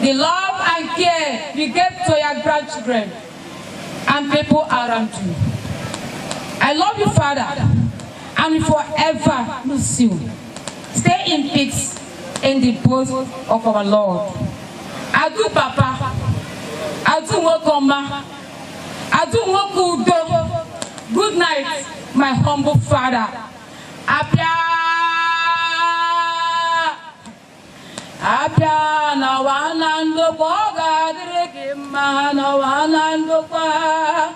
The love and care you gave to your grandchildren and people around you. I love you, Father, and will forever miss you. Stay in peace in the boast of our Lord. Adu Papa, Adu Wokoma, Adu Wokudo. Good night, my humble father. Apia, Apia, na wanando boga dirigima, na wanando kwa.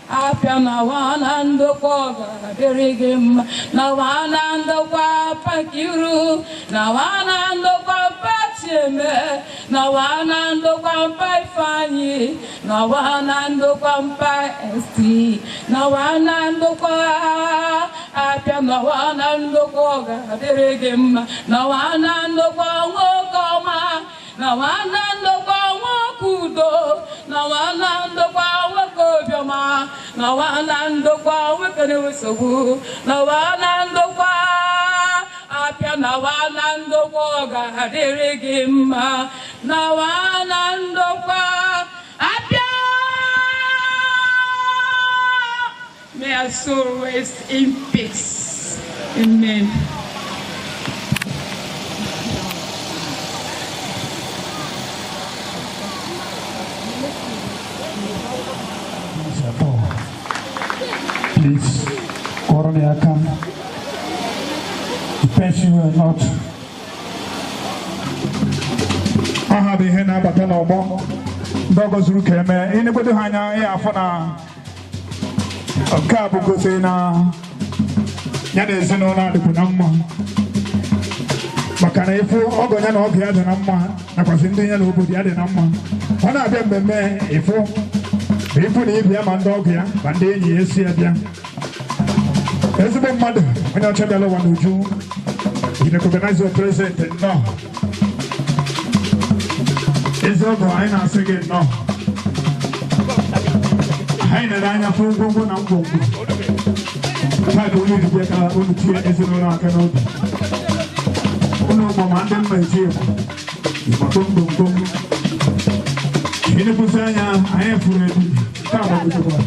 Apia na wanando boga dirigima, na wanando kwa pakiru, na wanando kwa pacheme, na wanando kwa paifanyi, na wanando kwa esti, na wanando kwa Apia, na wanando kwa dirigima, na wanando kwa ngokoma, na wanando kwa wakudo, na wanando kwa wakobioma, na wanando kwa wakanewesobu, na wanando kwa Apia, na wanando kwa gadirigima, na wanando kwa Apia. May our soul rest in peace. Amen. Please, Coroner, come. The person will not. I have a hen about an obo. Doggos Rukeme. Anybody hanya ya fana. A cab go say na. Yada is no na de Punama. Makana ifu ogo nyana ogi ade namma. Na kwa sindi nyana obodi ade namma. Ona abia mbeme ifu. Ifu ni ibi ama ndogi ya. Bande ni yesi ya bia. Ezebe mmadụ onye ọcha bịala ụwa n'uju you recognize your present nnọọ ezi ọgụ anyị na-asị gị nnọọ anyị nere anya fụ ngwongwo na ngwongwo taa ka unu jide ka unu tie ezinụlọ aka n'obi unu ụmụ ma ndị mma eji igbo komkomkom ịnepụsị anya anyị furu ebi taa gbagojikwa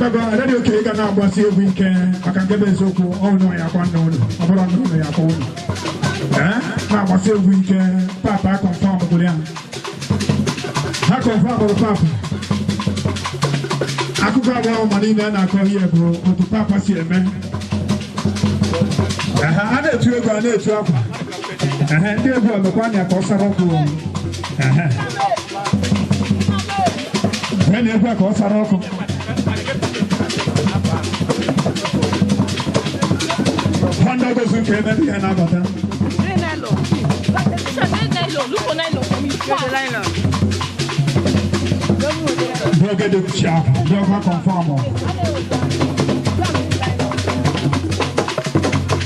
Ready okay ga na agbasi egwu ike maka ngebe eziokwu ọnụ ya kwa nnu ọ bụrụ nnu ya kwa unu na agbasi egwu ike papa confirm bụrụ ya ha confirm bụrụ papa akụkọ agwa ma niile na-akọ ihe bụ otu papa si eme a na-etu ego a na-etu akwa ndị egwu ọmekwa anya ka ọ sara ọkụ na-egwu ka ọ sara ọkụ Honda goes in Canada and Abata. Look for nylon for me. Don't get the chap. Don't go conform.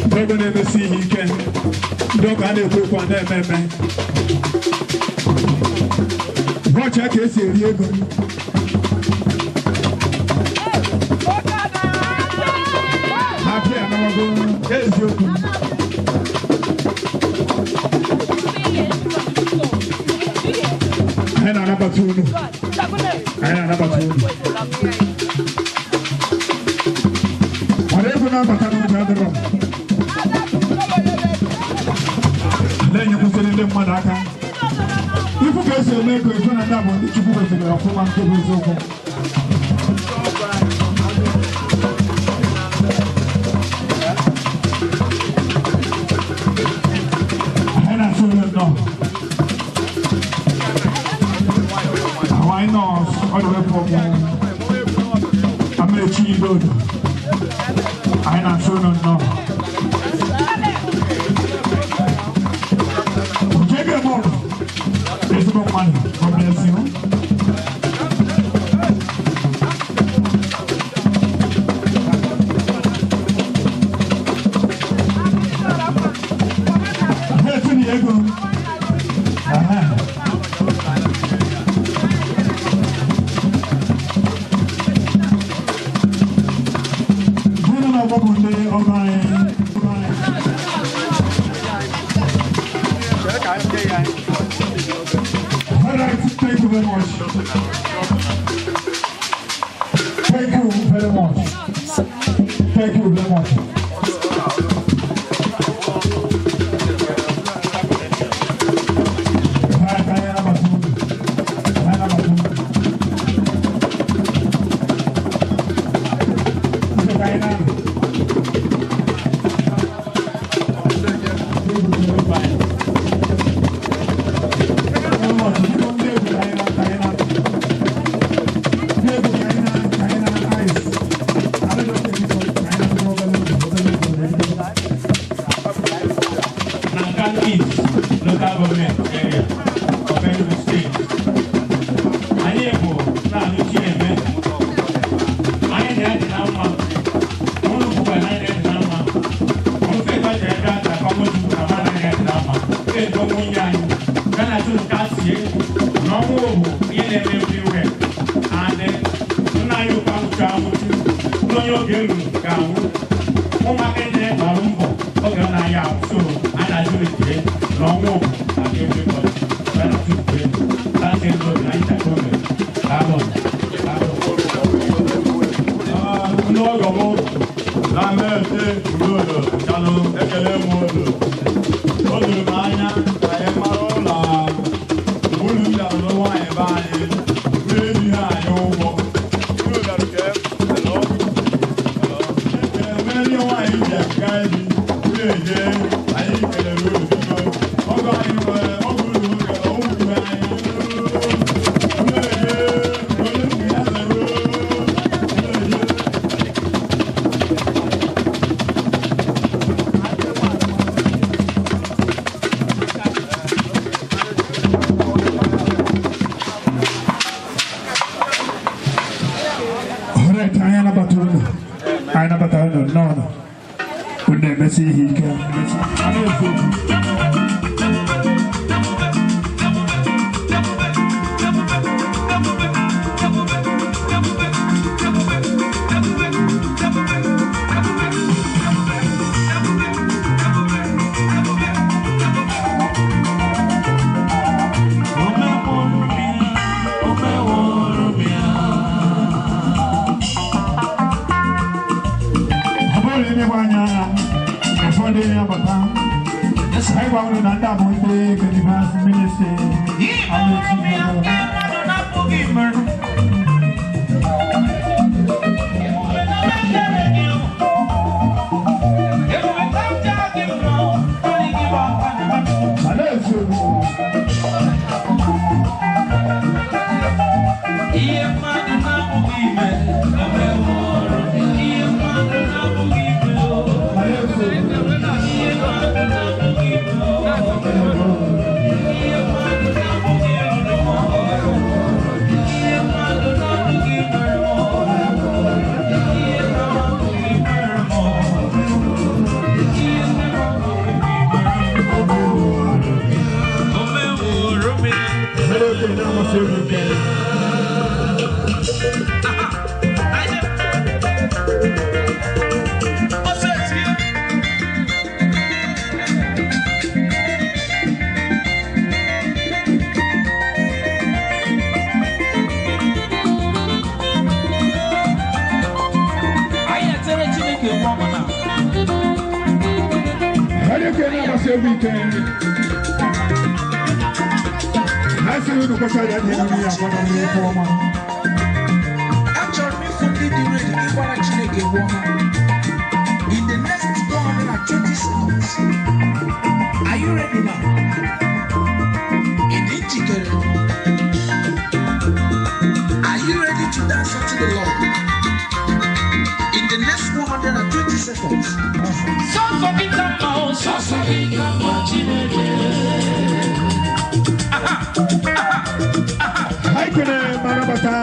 Don't go never see he can. Don't go never quick on them, man. Watch out, case you're going. Apia na wago eziokwu anabata unu. Anyị anabata unu. Ọrụ ego na-abata n'ụjọ adịrọ. Na-enyekwụsịrị ndị mmadụ aka. Ifu ka esi eme ego efu na ndị abụọ ndị Chukwu gosiri ọfụma nke bụ eziokwu. Anyị na-asụ ụlọ nnọọ. Why not? All the way from Amechi Road. I am sure not know. Take a more. There's no money. God bless you. Yes, Diego. Thank you very much. Thank you very much. Thank you very much. ONYEBUEKE. I see you because I didn't know you are going to be a woman. Actually, for me, the way you are actually a woman. In the next 120 seconds, are you ready now? In the ticket, are you ready to dance unto the Lord? In the next 120 seconds. I can Marabata.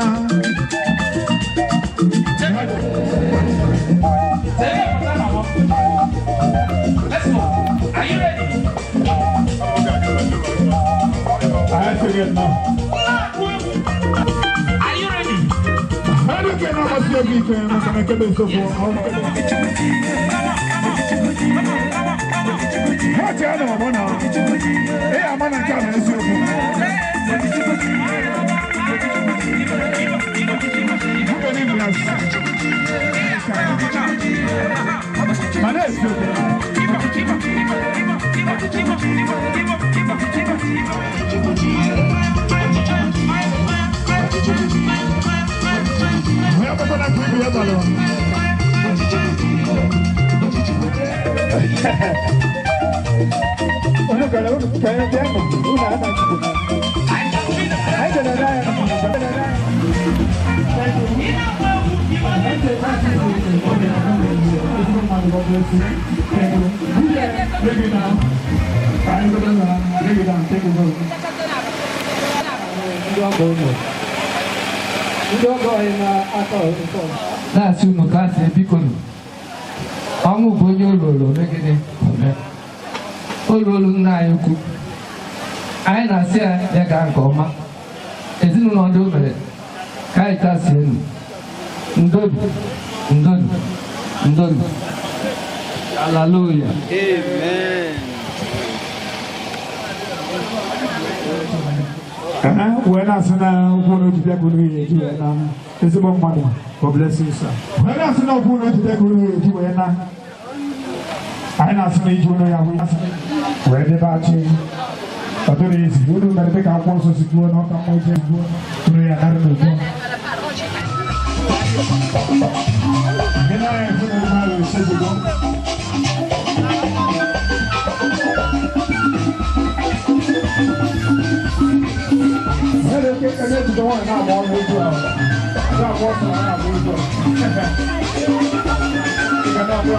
Let's go. Are you ready? I have to get now. Are you ready? I don't get how much ONYEBUEKE and I'm going to get so far. What do you know? Hey, I'm going to come and see you. My name That's who Mukase Piccolo. I'm going to roll again. Oh, rolling now. I not say I can't come. It's not doing it. Kaitasin. Ndod. Hallelujah. Amen. When I said I want to be it's about money. God bless you, sir. When I said I want to be I not say you know where the battery. But there is you know that they can also secure not a more to me another. Then I have to say the one now, all the way I'm walking around with you. You cannot do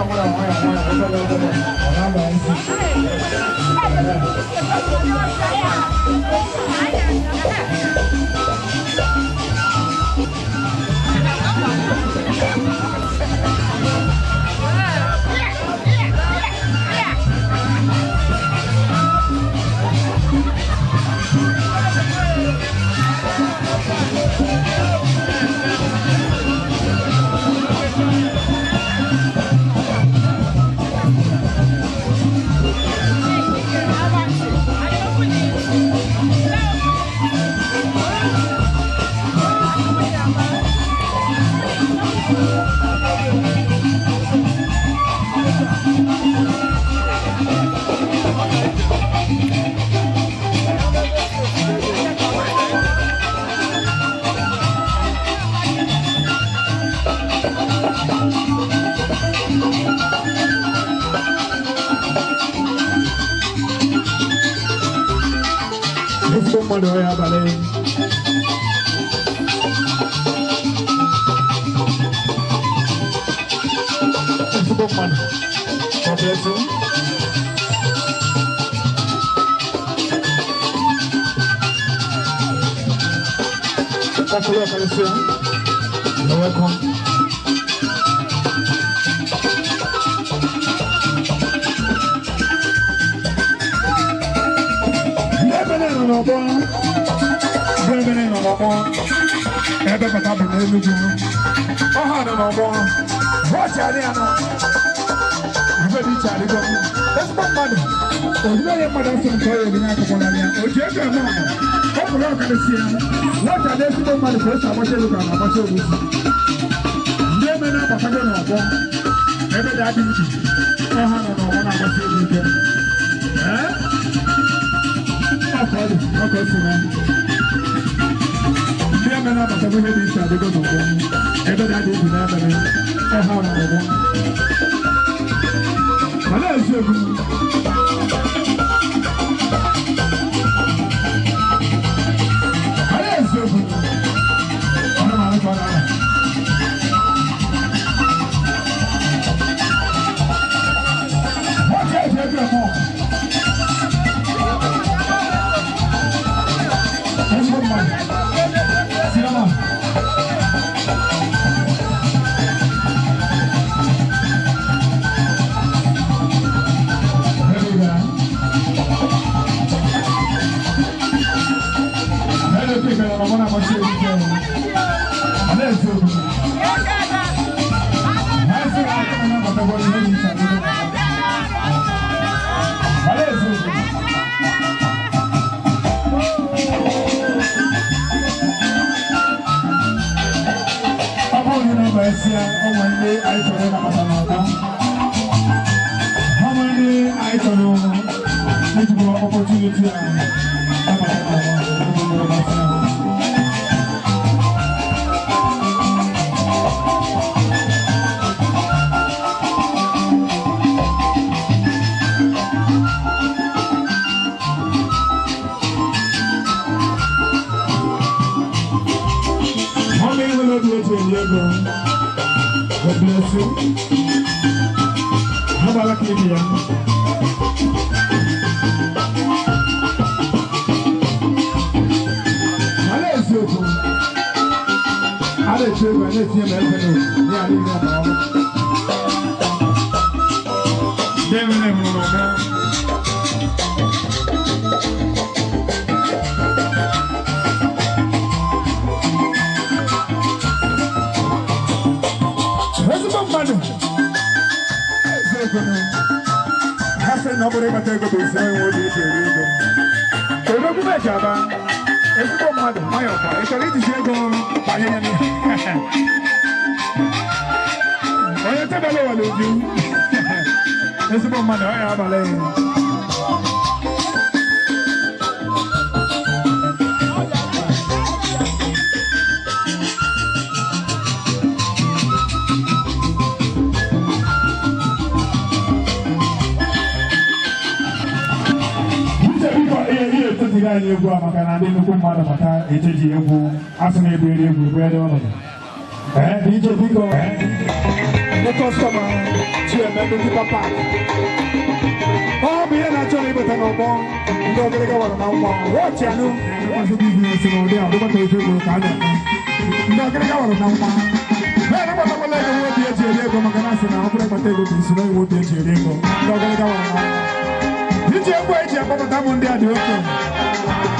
God bless you. How about Libya? Nobody can take a bus. I want you to read them. So, look at Java. It's a mother, my own. It's a little shake on by any. Why you tell me what you do? It's a mother, I have a lane. Guy, you go up and I didn't come out of a car, a JG, as an able to wear on it. DJ Pico, the customer, she had never to the park. Oh, be an actually with an old ball, you don't get over now. Watch, I know, what's the business in all day? I don't want to do it. You don't get over now. When I'm going to let the word be a Diego Maganasa, I'll put a table to see what be a Diego. Don't get over now. Did you wait here for the time on there?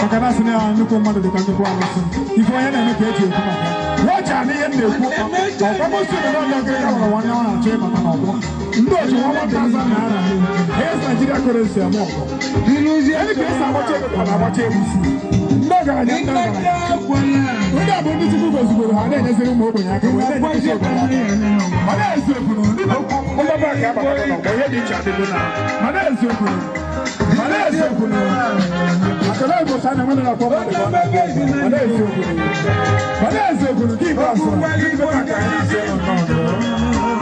Makanasi na nuko mado de kanko kwa maso. Ifo yana na keje kuma. Wacha ni yende ku. Kama sio ndo ngere kama wana wana chema kama hapo. Ndo je wana Tanzania na. Yes Nigeria currency ya moko. Ele pesa wache kwa wache busi. Ndaga nyanda. Nda bondi tuko zugoro hane ne sere mo bonya ka wende ni sio kwa. Mana sio kuno. Nda ba ka ba ka ko ye di chade na. Mana sio kuno. Mana sio kuno. Akala ko sana mwana na kwa. Mana sio kuno. Mana sio kuno ki ba so. Ki ba ka ni sio no.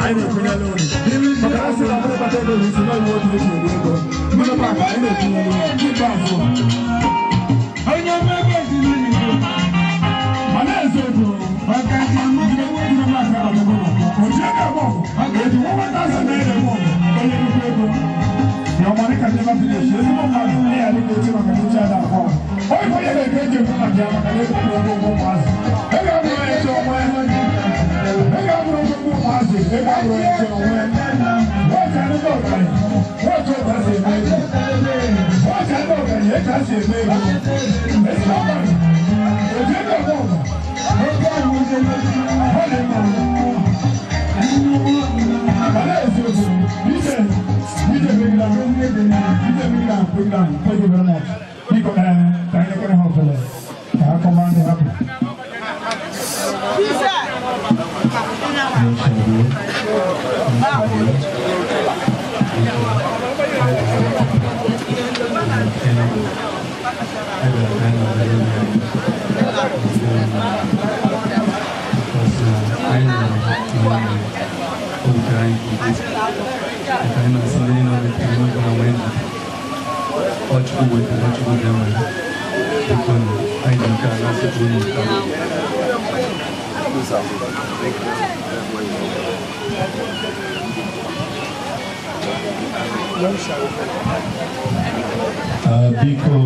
Ai ni kunya lo. Makanasi na mwana patendo ni sio mo di sio. Mwana ba ka ni ki ba so. Anya mege ni ni. Mana sio kuno. Wakati mwingine wewe mwana ka ba ko. Ojeka bo. Eti wona tasa na ile mo. Kwenye mpepo. Your money can never finish. There's no money. I need to take my future down. Why would you get your money? I need to go home. Hey, I'm going to your money. Hey, I'm going to go home. Hey, I'm going to your money. What can you do? What does it mean? What can you do? It doesn't mean. It's not money. It's in the home. Thank you very much. People, thank you very much for that. I'll come on to help you. Biko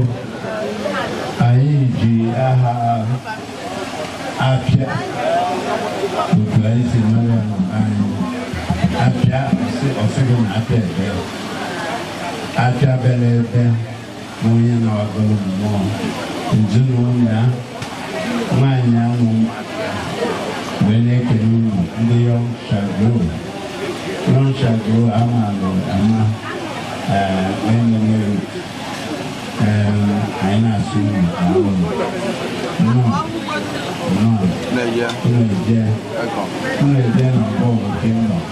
anyị ji aha Apia otu anyị si mara anyị Apia ọsịgo na Apia ebe Apia bere ebe na onye na-agọrọ mmụọ ezinụlọ ya nwaanyị ahụ wee na-ekele unu ndị Young Shall Grow amalụ ama enwere anyị na-asụ unu eje na bọọlụ kingdom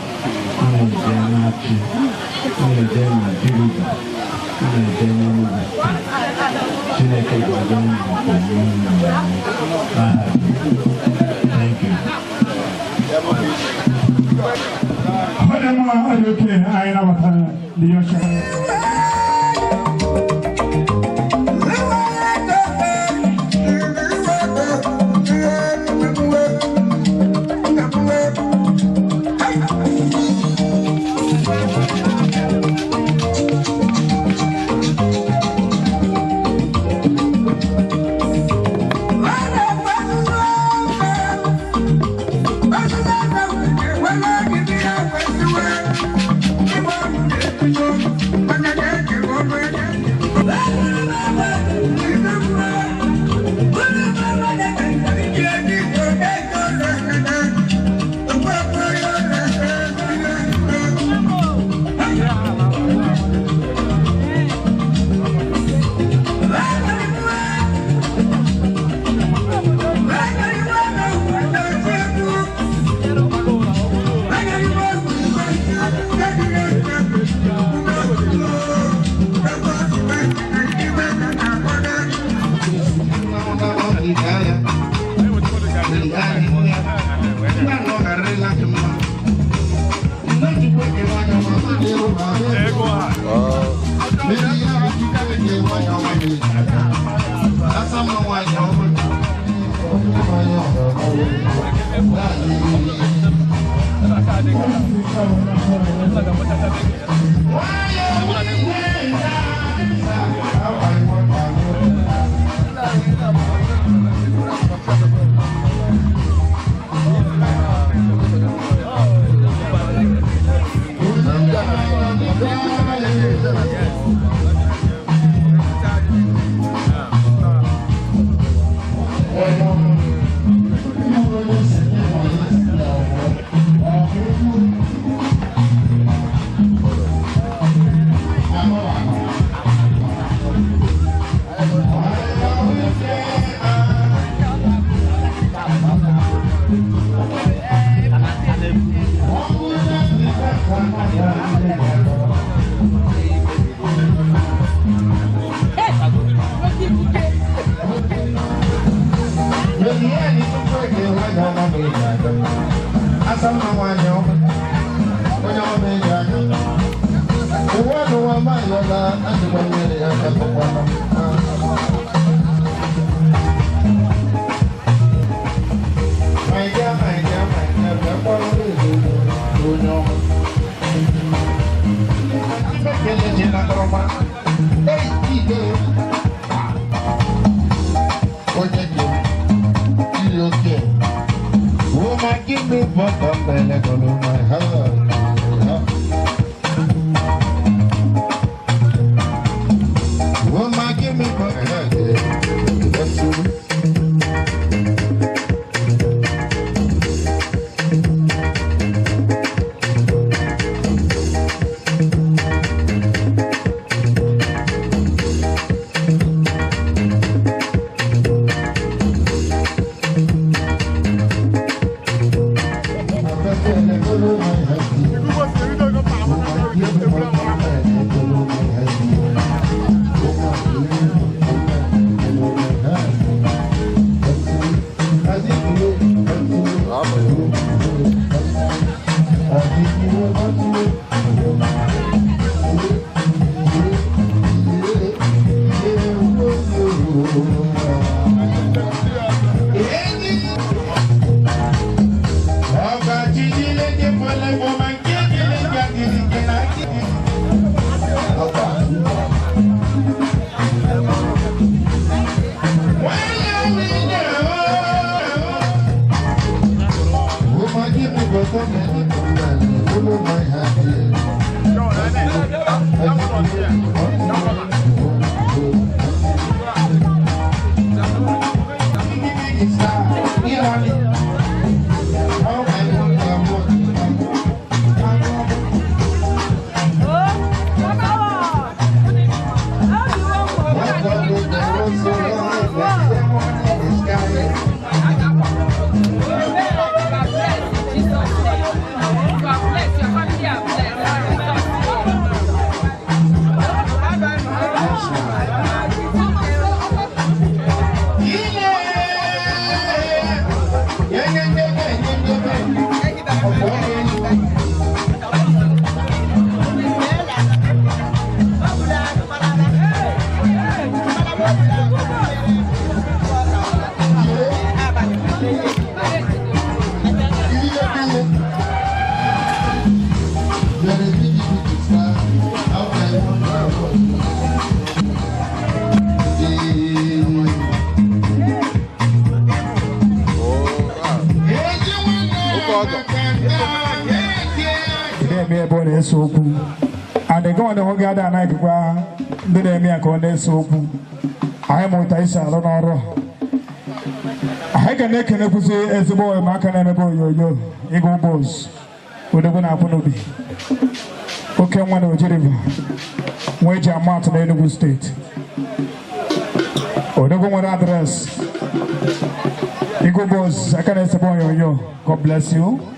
unu eje na-achị unu eje na Jiriga unu eje n'Enugu Chineke ga-agọ unu n'aha thank you. I know the ocean. Thank you. And they go on the whole gather and I did me a corner soap. I am what I said on our. I can make an episode as a boy, Macan and a boy, yo, Ego Boss, with the one I want to be. Okay, one of Jeremy, wage a mountain in Enugu State. Or the one address. Ego Boss, I can say, boy, yo, God bless you.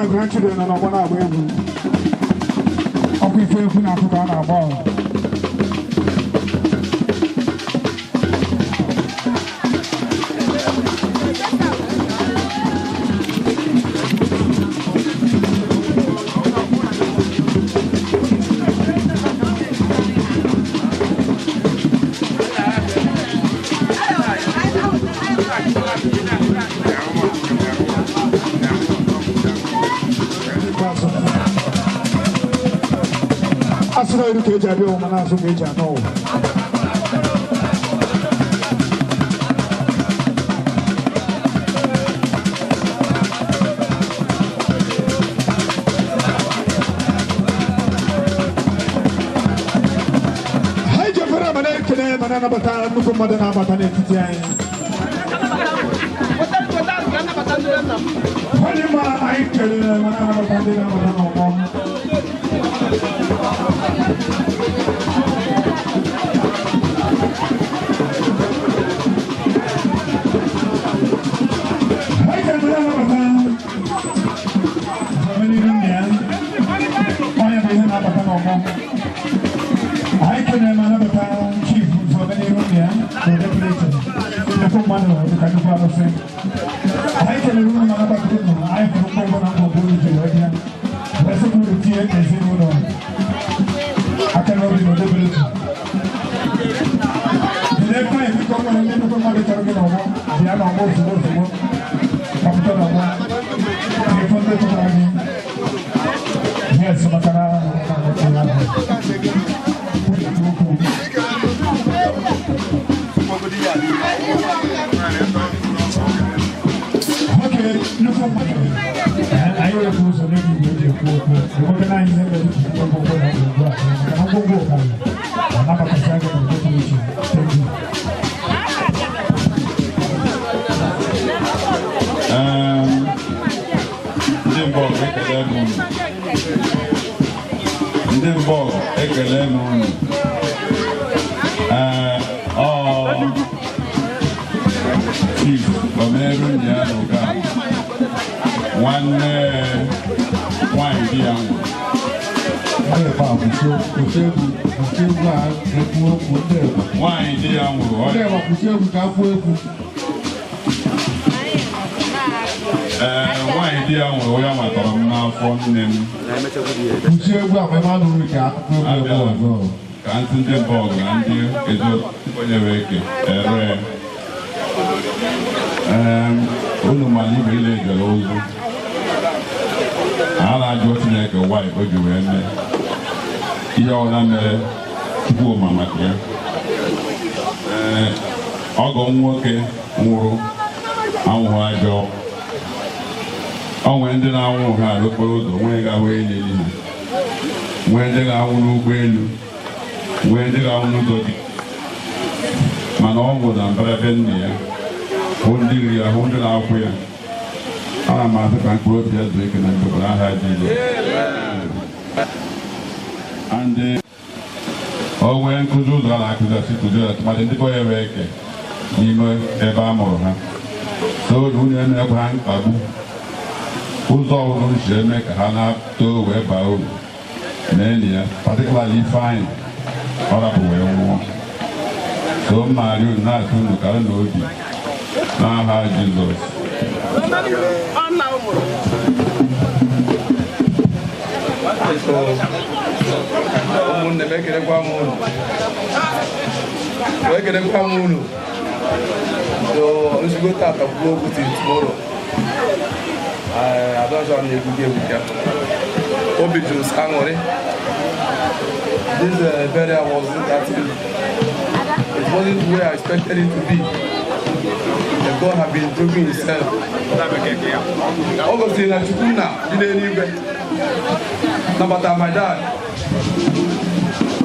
Grandchildren and I want to wear them. Okay, for you, I'm going to go on. Asura iru keja bi o mana so keja no. Hai jafara mana kene mana na bata nuko madana bata ne titiai. Wali ma ai kene mana na bata ne na bata no. I can remember the chief for many Indian, the commander of the Kalifano thing. I can remember I from Kovan. That's a good theatre, as you know. I can remember the village. The next time you come and you come on the target of one, they are almost capital of one. They found the target. Yes, okay, no problem. I will go so many you organize ọgọ nwoke nwụrụ anwụghị ajọ onwe ndị na-anwụ ha n'okporo ụzọ nwee ga-ahụ elili ha nwee ndị ga-anwụ n'ụgbọelu nwee ndị ga-anwụ n'ụzọ dị mana ọ bụ na mberede nne ya hụ ndị nri ya hụ ndị na-akwụ ya ana m asị ka mkpụrụ obi ya zuo ike na ndokọrọ aha dị ile onwe nkụzi ụzọ a na-akụzi kụziri atụmadị ndị bọ ya wee eke n'ime ebe a mụrụ ha so na unu emekwa ha mkpagbu ụzọ ọhụrụ si eme ka ha na-too wee baa uru n'enyi ya particularly Ifeanyị ọ rapụ wee nwụọ so mmarị unu na-atụ unu kara n'obi n'aha Jizọs ụmụnne m ekelekwa m unu ekelekwa m unu nzukọ tata kwuo okwu till tomorrow adọjọ na-egbuke egbuke obi juru m aṅụrị this burial wasn't that it wasn't the way I expected it to be that God has been proving himself. Augustine and Chukuna, Nabata, my dad.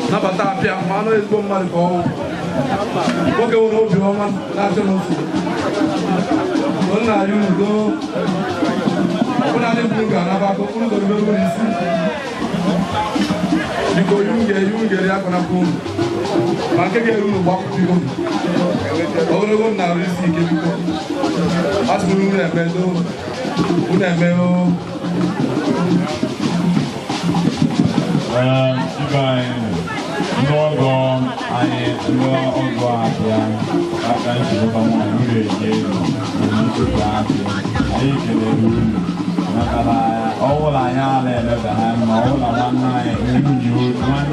Nabata, Apia, Mano is born Marco. Okay, we'll hold you on national food. When are you go? When I didn't bring another go, because you get a phone. I can get you walk to you. All the one now is seeking. As we will have all I have left behind, all I one night, you mind,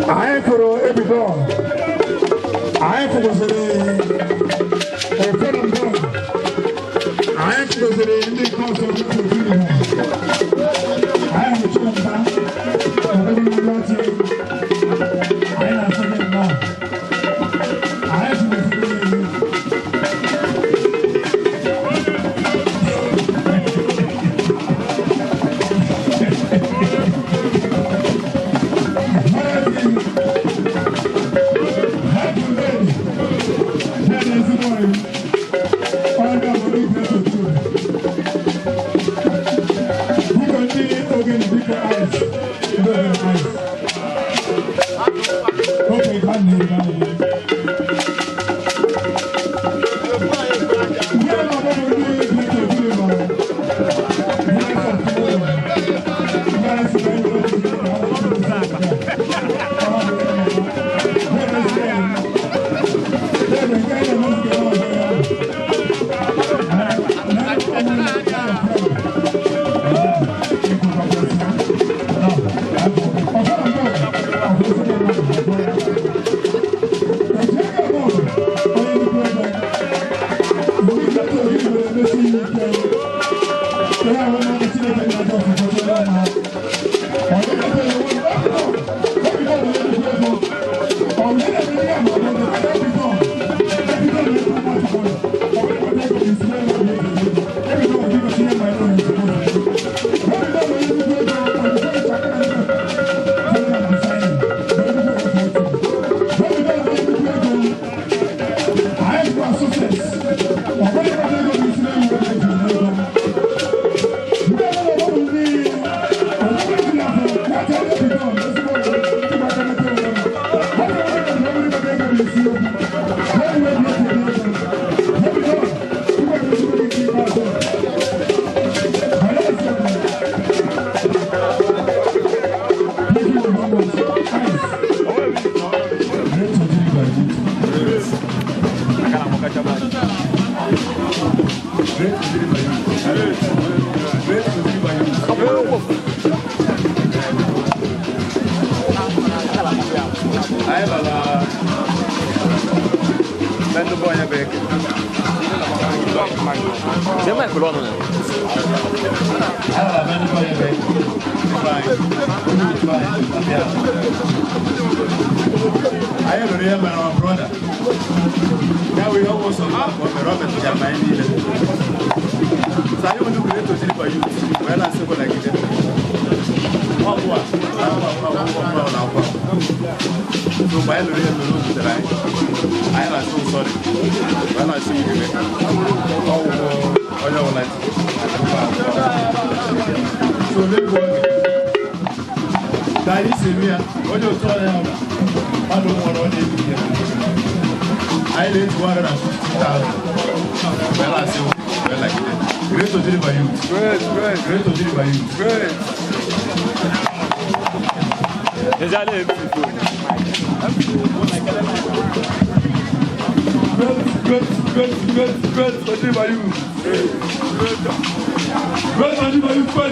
I for every door. I for the I for the I am a chicken. I am forgetting now. I have to I don't so sorry. When I see you, oh, like. So let's go. That is here. What you saw there, I don't want to do. I laid 250,000. Well, I say, well, like that. Great to deliver you. Great to deliver you. Great. Déjà les Good to deliver you. Great to deliver you. Great to deliver you.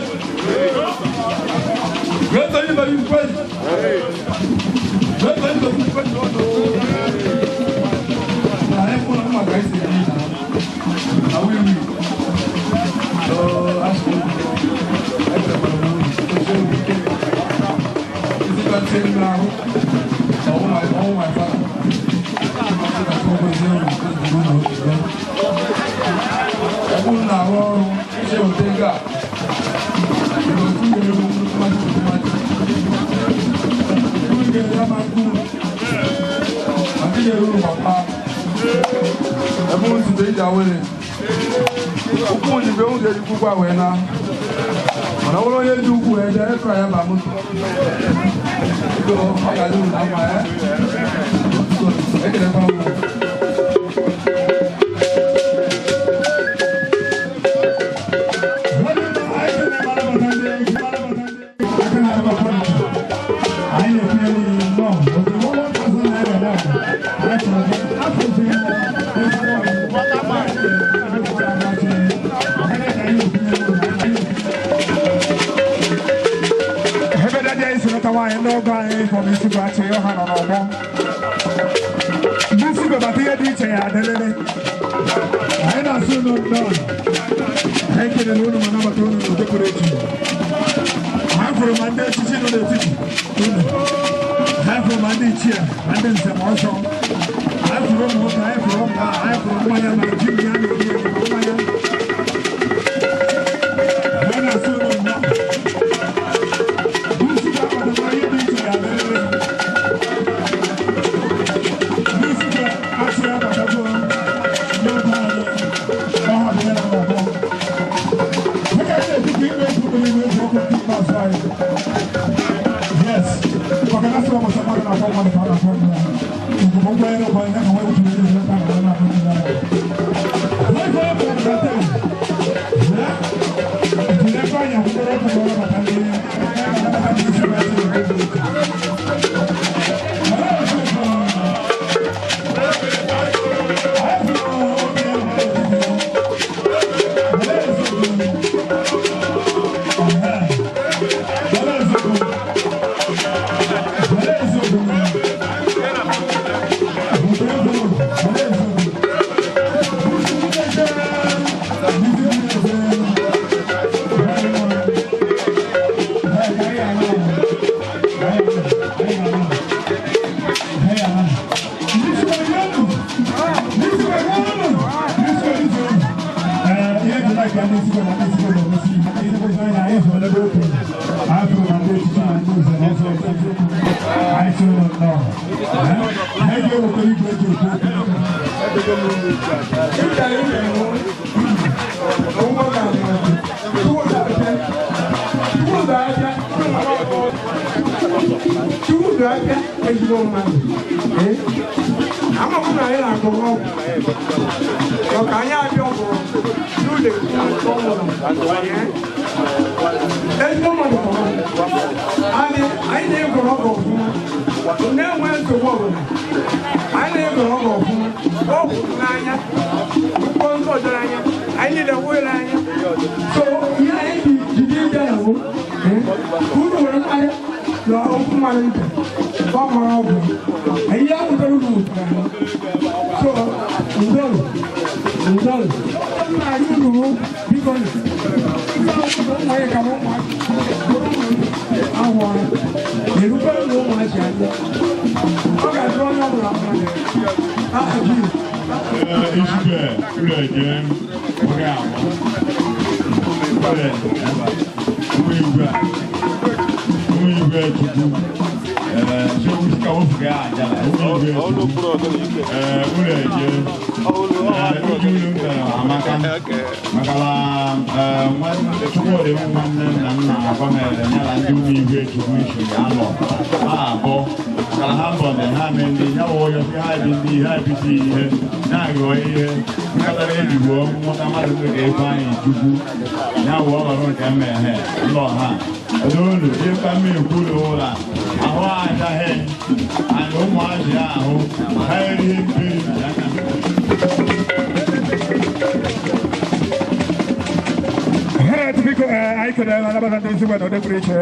I could have another day to the preacher.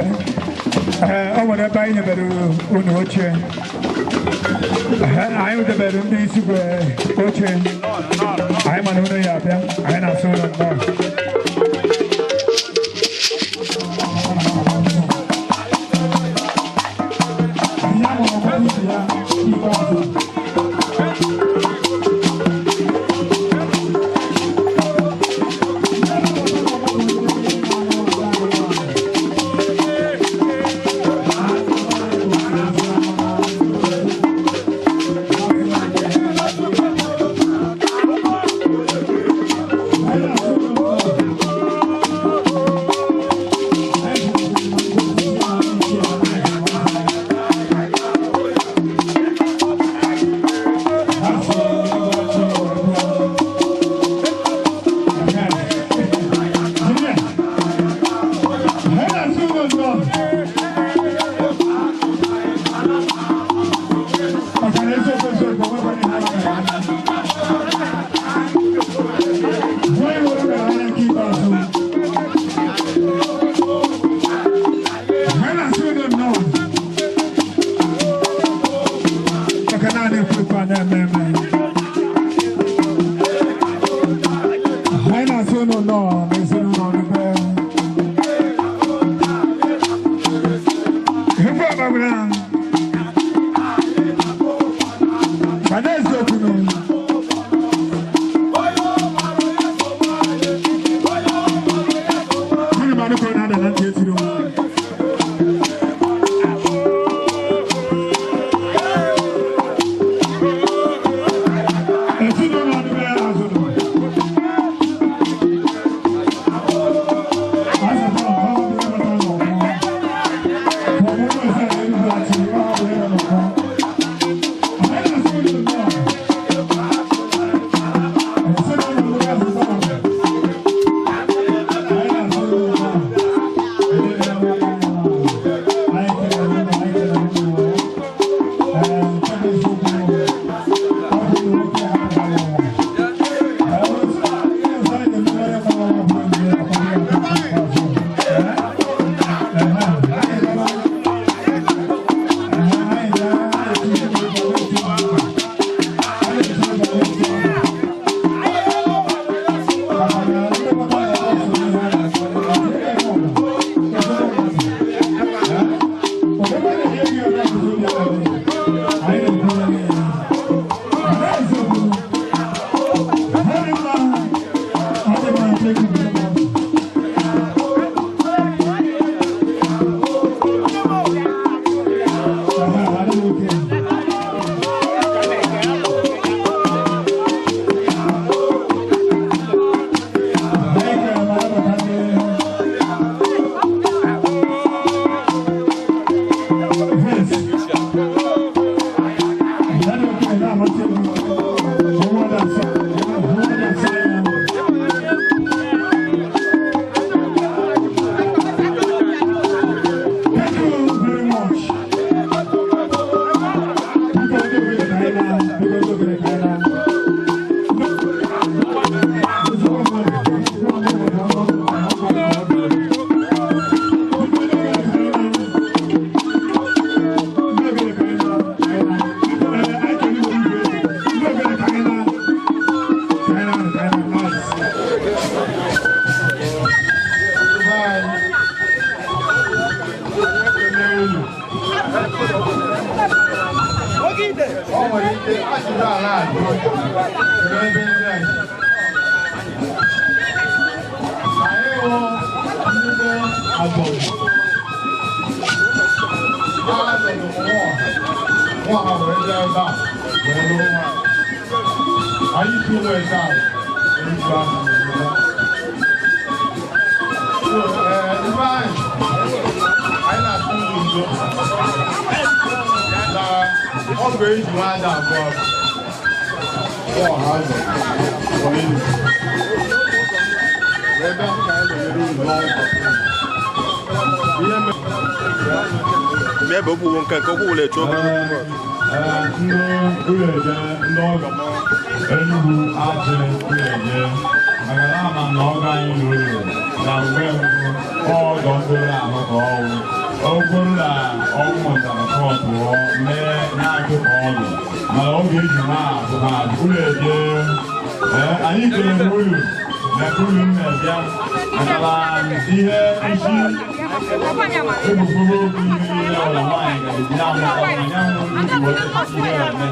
Over the buying a better watcher. I am the better piece of watching. I'm an Apia. I'm not so long. Above. One of the regulars are. Are you two ways out? So, fine. I'm not doing so. All very demand and work. Oh, how's it? Me bụ bụ nke kokwu wule chọọ ndị ụlọeje ndị ọgọ Enugu achị ụlọeje maka na ama na ọgọ anyị n'ụlọ na mgbe mbụ ọgọ mkpụrụ ahụ ka ọwụ okporo na ọnwụ mụtara kọtụ mee na-achụ ka ọdụ mana ọ ga-eji na-ahụ ha ụlọeje anyị kelere ụlọ na ụlọ mmebịa makala ihe isi ebubo okwu ihe ọla nwaanyị ga-eji na-amụta anyanwụ ndị ọchịchị ihe eme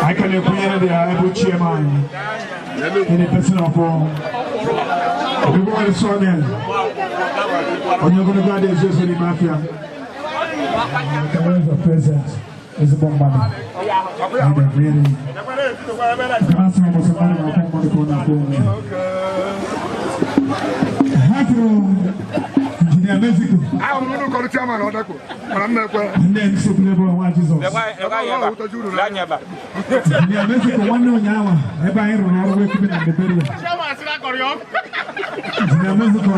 I can appear the able chairman in the person of all. The boy is so then. When you're going to go there, just in the mafia. The present is a bomb. Really. Mexico. I don't know the chairman or that. But I'm not going. And then simply what is on. Mexico, 1 million hour. I buy it all the way to the video. Mexico.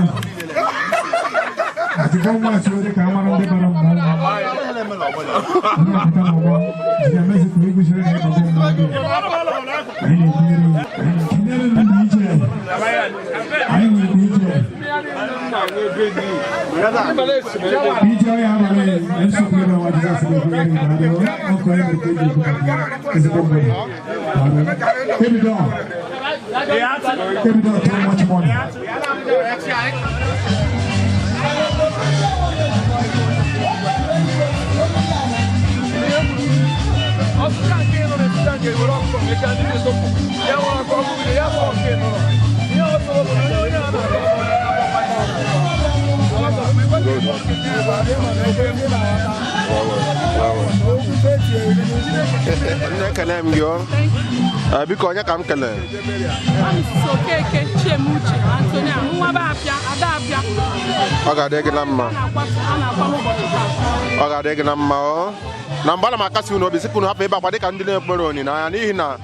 I don't want to the camera on the Because I can't kill it. Nambala makasi no bisi kuno hape ba kwade kan dile gboro ni na ni na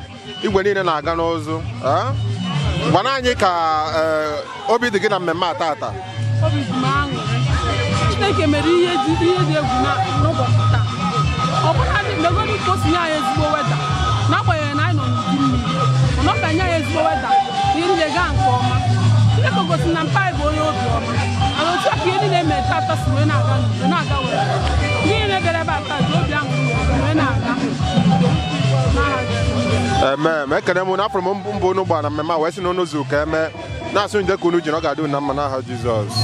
igwe ni na aga n'ozu bana anyi ka obi digi na mmemme atata obi mangu Chineke mere ihe dị egwu na n'ụbọchị taa ọ bụla dị megodi kosi nya ezigbo weda na-agbanyeghị na anyị nọ n'udu mmiri ọ nọbanye ya ezigbo weda ihe niile gaa nke ọma Chineke gosi na mpa bụ onye obi ọma ana otu aka ihe niile eme tata si wee na-aga n'udo na-aga wee ihe niile bịara ebe ata ji obi ahụ wee na-aga ekene m na afọ m mbụ n'ụgbọ na mmemme wee si n'ọnụ ụzọ ka eme na-asụ nje ka unu ji na ọ ga-adị na mma n'aha Jizọs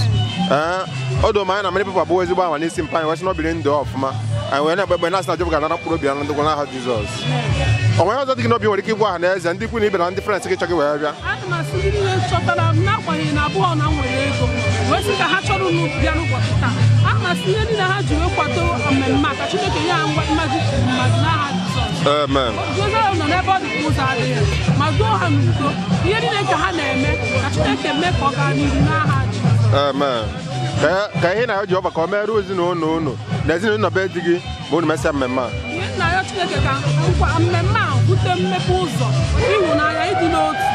Odo ma na many people abụọ ezigbo ama n'isi mpa anyị wee sị na obiri ndụ ọfụma anyị wee na-ekpekpe na-asị na Jehova ga-anara mkpụrụ obi ya na ndụkwa n'aha Jizọs. Onwe ọzọ dị gị n'obi nwere ike ịgwa ha na eze ndị ikwu na ibe na ndị frens gị chọ gị wee bịa. Ana m asị ndị niile chọtara m n'agbanyeghị na abụọ na nwere ego wee sị ka ha chọrọ unu bịa n'ụbọchị taa. Ana m asị ihe niile ha ji wee kwado mmemme a ka Chineke nye ha mmadụ n'aha Jizọs. Amen. Jizọs nọ n'ebe ọ dị ka ụzọ adịghị ma duo ha n'udo ihe niile nke ha na-eme ka Chineke mee ka ọ gaa n'ihu n'aha Jizọs. Amen. Ka ihe na ya Jehova ka o merụ ezinụlọ unu na ezinụlọ be di gị ma unu mesịa mmemme a. Ihe nna ya Chineke ka mmemme a bute mmepe ụzọ ịhụnanya ịdị n'otu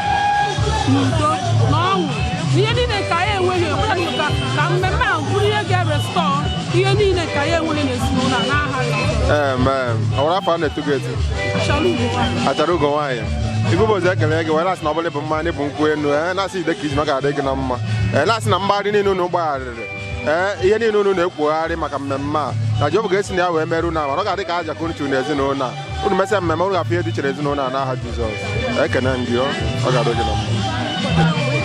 n'udo na ọṅụ ihe niile ka ya enweghị ọbụla ka mmemme a bụrụ ihe ga-erestọ ihe niile ka ya enweghị n'ezinụlọ n'aha ya. Amen. Ọ nwere afọ a na-etugo etu? Achara ugo nwaanyị. Igbo bụ ekele gị wee na-asị na ọbụla bụ mma na ịbụ nkwụ enu na-asị ide ka iji na ọ ga-adị gị na mma na-asị na mgbagharị niile unu gbagharịrị ihe niile unu na-ekwugharị maka mmemme a na Jehova ga-esi na ya wee merụ na ọ ga-adị ka aja ka unu chụrụ n'ezinụlọ a unu mesịa mmemme unu ga-afụ ihe dị chere ezinụlọ a n'aha Jizọs. Ekene ndị ọ ga-adị gị na mma.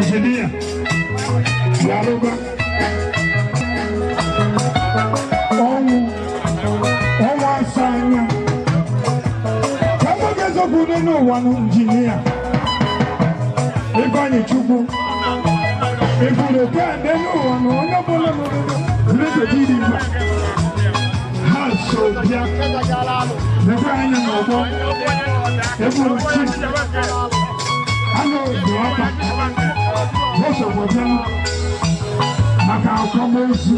Jadi injinia Yaruba ọnwa asanya kama gezogude n'ụwa n'injinia Ịbanye Chukwu ebule kande n'ụwa na onye ọbụla n'obodo jiri mma ha so bịa lekwa anya n'ọgbọ eburu chi anụ ozu ọkpa bọsọgbọbịa maka akwamozu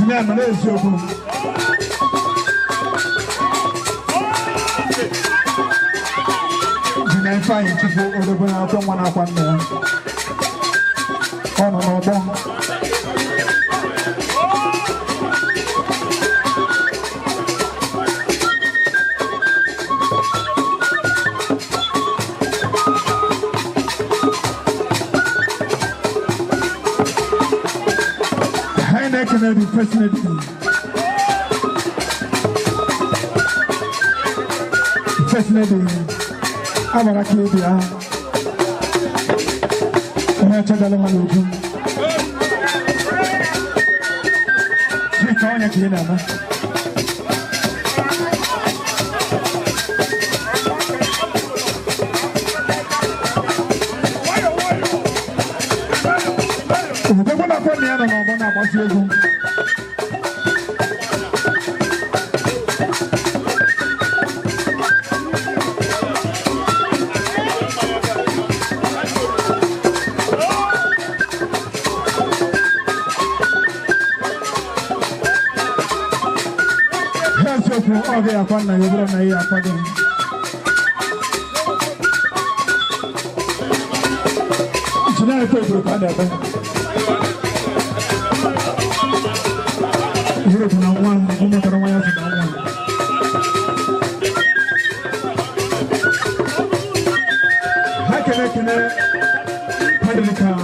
Engineer Malaysia Oku. Engineer Fine Chifu Odobuna Oku Mwana Kwame. Ono Nobo. Kennedy President. President Abarakibia. Chagalamanujum. Chikanya Kinama. Okay, I found my brother. I found him. Should I pay for that? You're going to want to go to my house. How can I pay the car?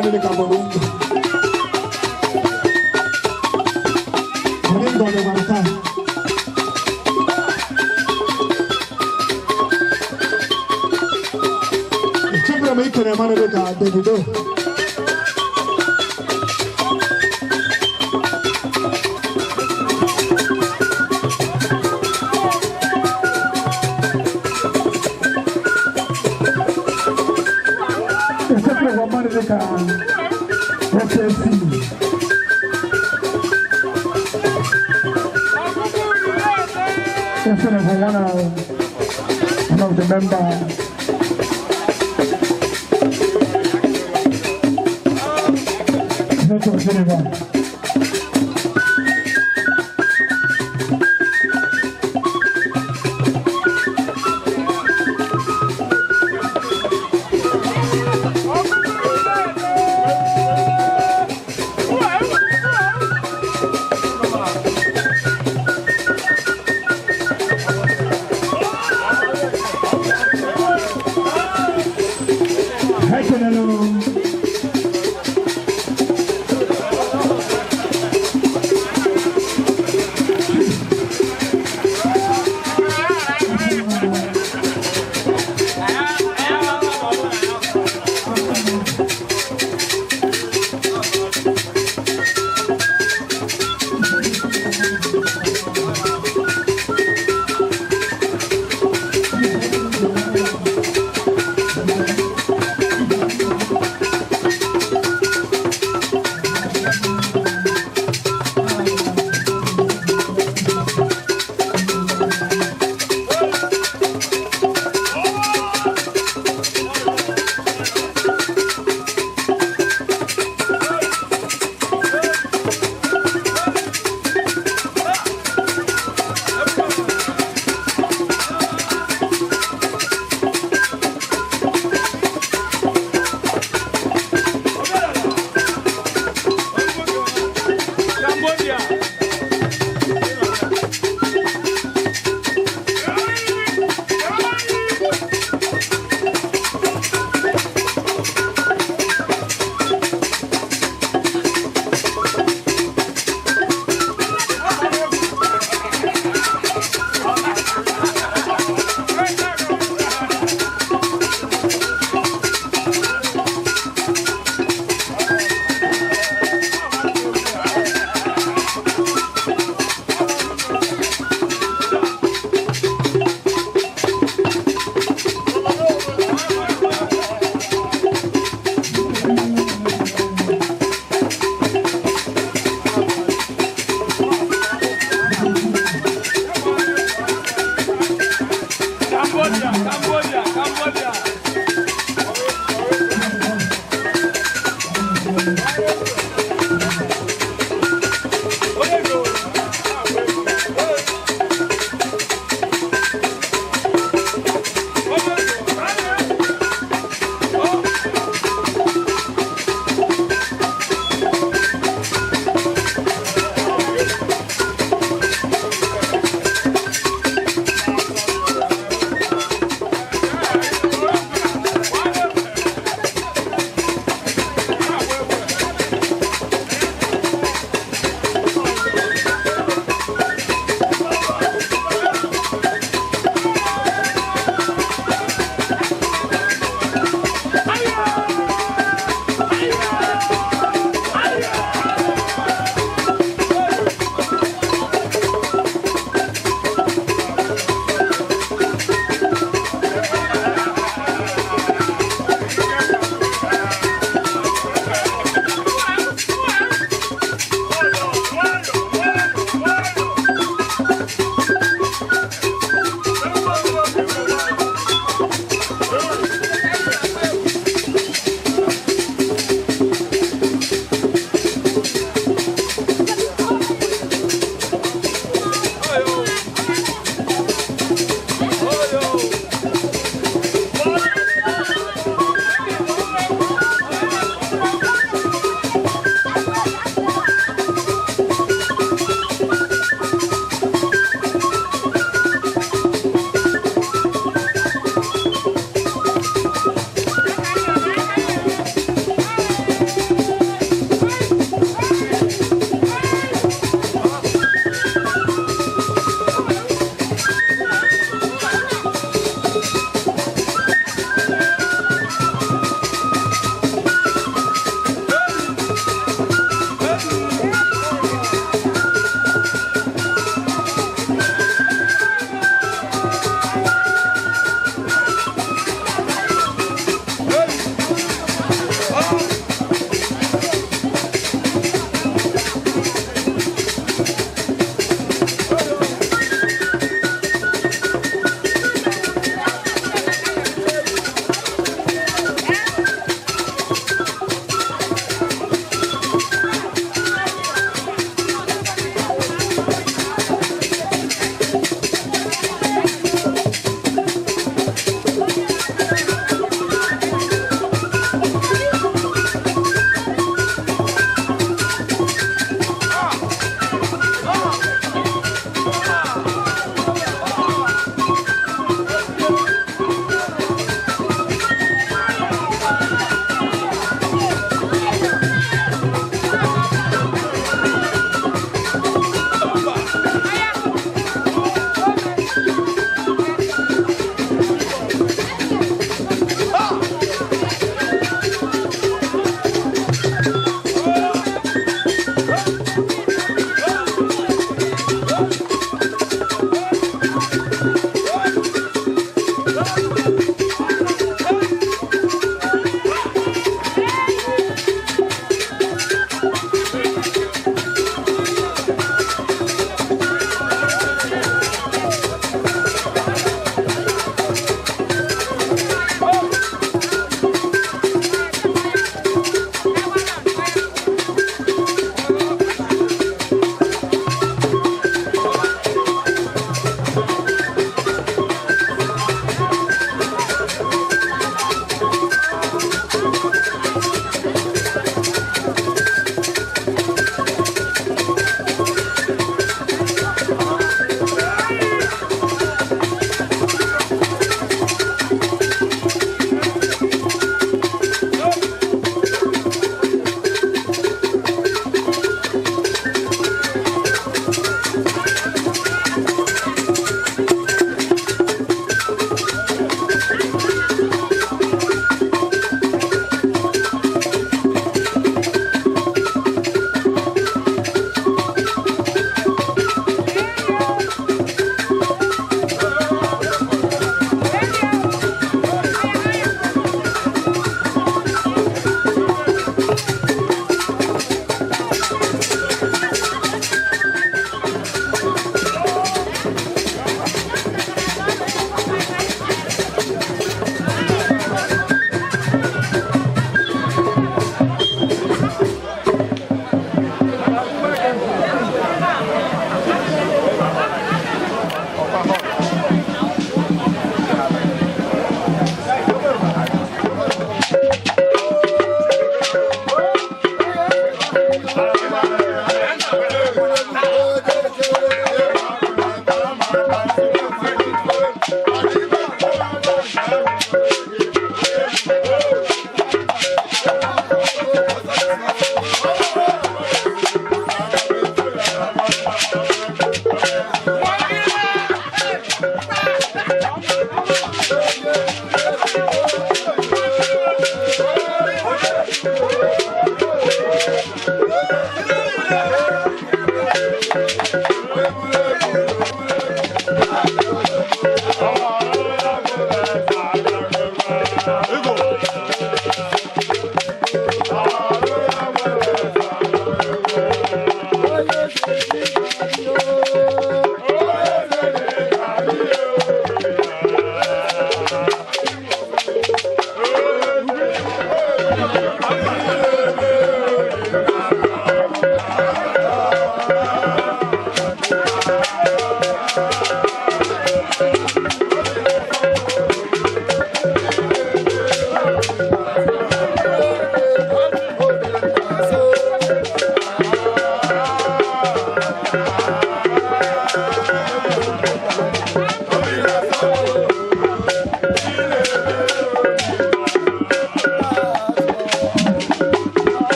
mmadụ dịka Boringo. Boringo dịkwara taa. Echebere m ikere mmadụ dịka Davido. Echebere m mmadụ dịka OKC. Instead of one of the members. That's what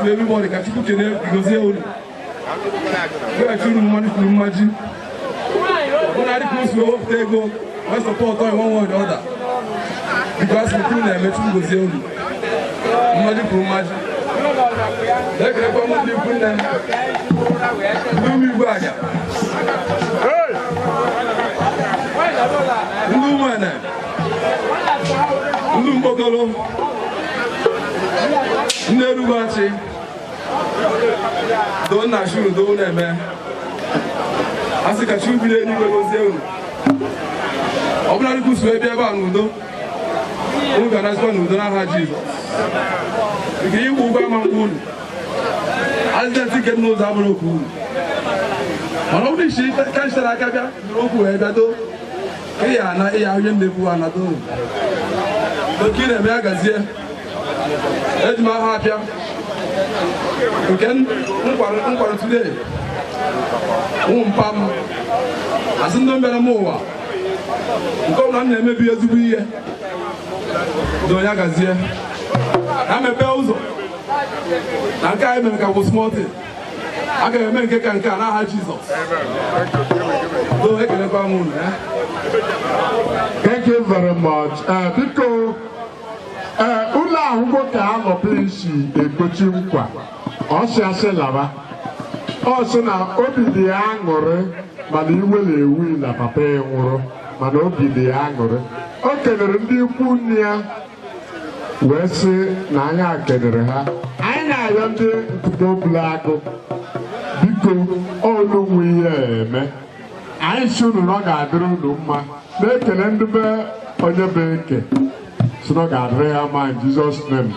Everybody can put your name because they own. We are shooting money from Maji. When I close to they go, I support on one way or the other. Because we put them to go zone. Money from Maji. They can come and put them. Do me back. Hey! Do man. Do Bogolo. Nerubachi. Don't na shoot, don't man. As a cashew, we didn't go zero. Obnary goose may be about Nudo. Who can ask one who don't have Jesus? If you move by my moon, as the ticket knows Aburoku. On all the sheep that catch the Akabia, Roku Ebado, Ayana, Ayan de Buanado. The kid of Magazine. Edma Apia. You can umpa today. Pam. As in the Melamoa. Go on, maybe as we do Yagazia. I'm a Belzo. I can't make a small thing. I can make a can have Jesus. Thank you very much. Because ụlọ ahụhụ ka a nọpụ isi ekpochi nkwa ọ sị asị laba ọ sị na obi dị ya aṅụrị mana iwe na-ewu na papa ya nwụrụ mana obi dị ya aṅụrị o kelere ndị ikwu nne ya wee sị na anyị kelere ha anyị na-arịọ ndị ntụdo bụla agụ biko ọnụnwe ihe eme anyị si unu na ọ ga-adịrị unu mma na-ekele ndị be onye be eke so not God, in Jesus' name.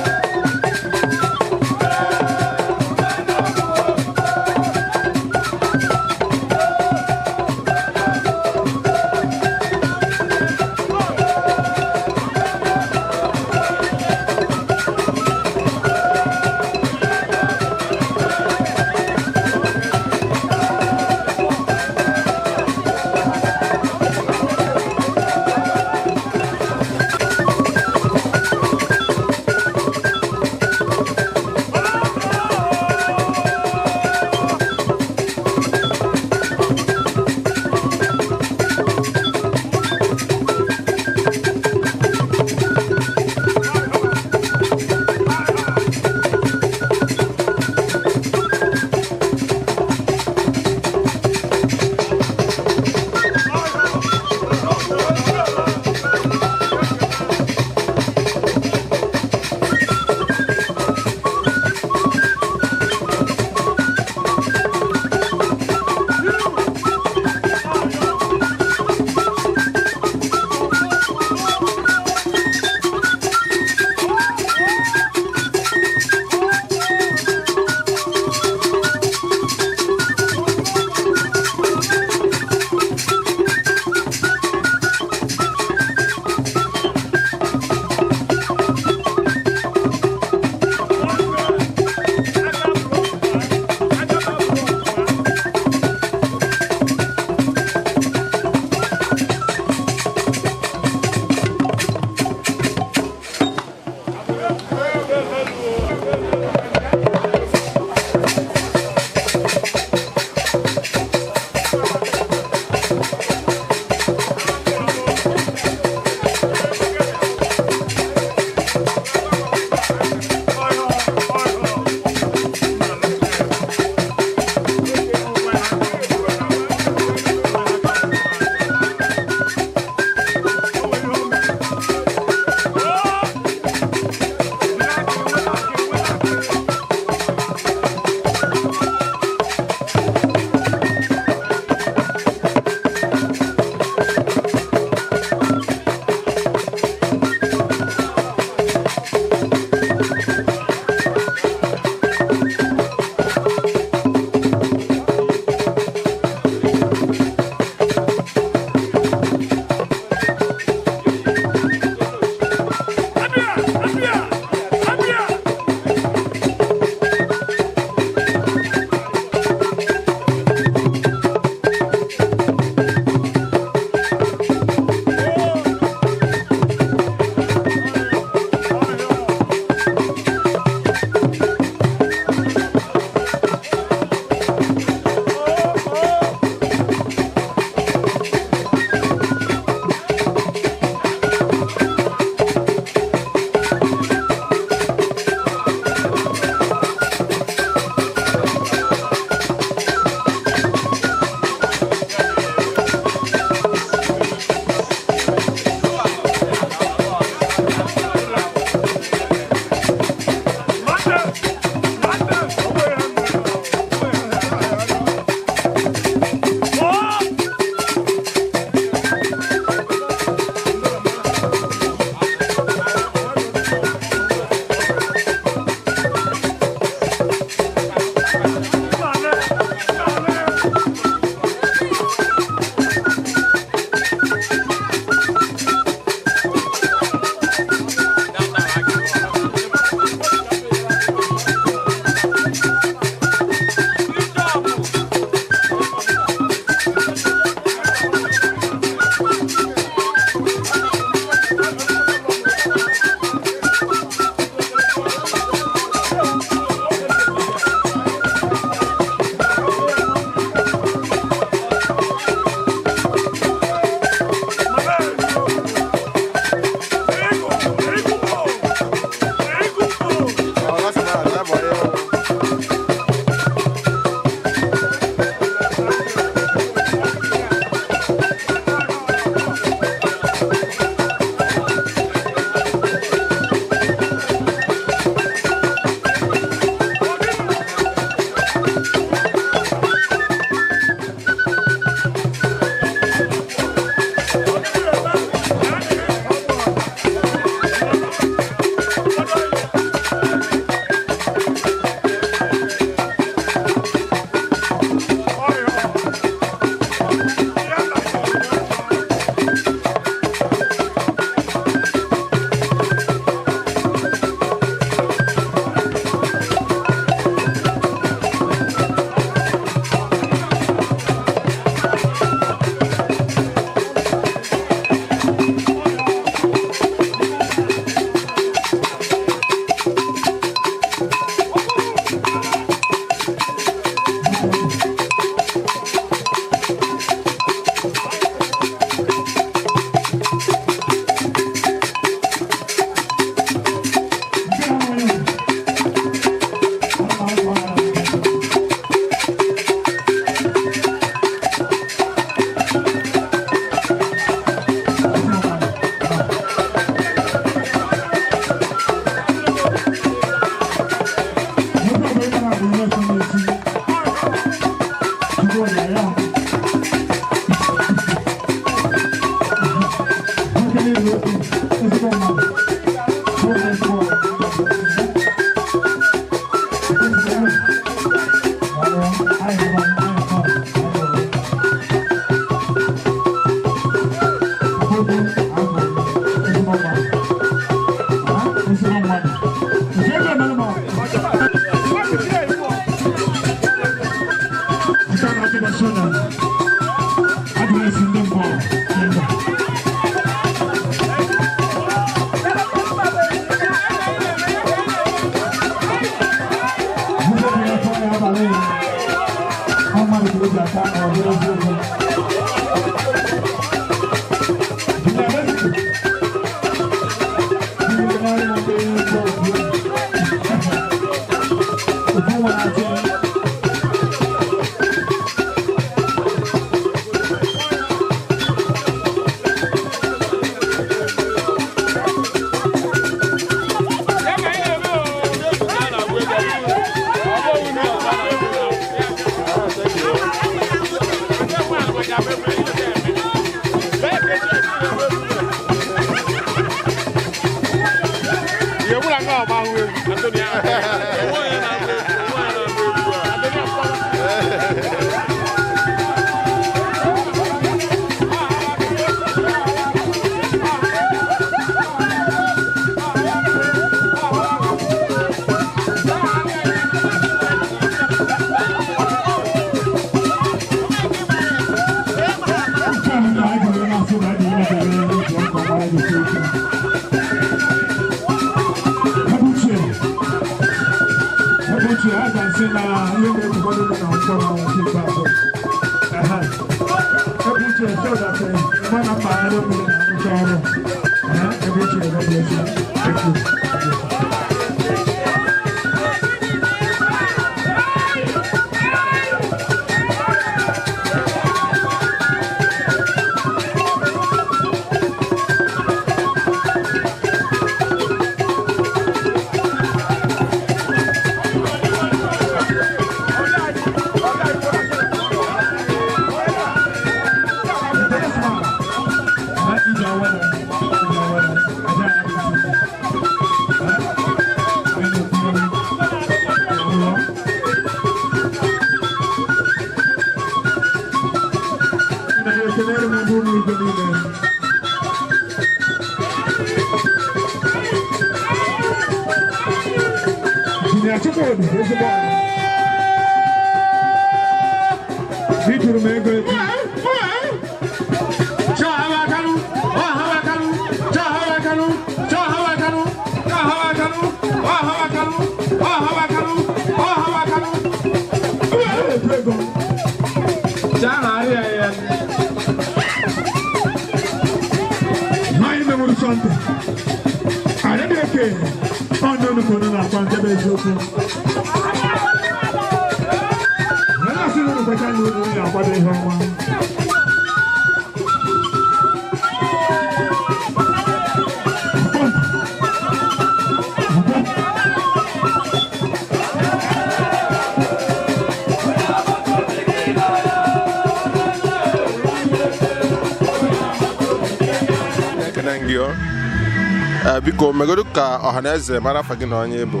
Biko megodu ka ọhaneze mara afa gị na onye bụ.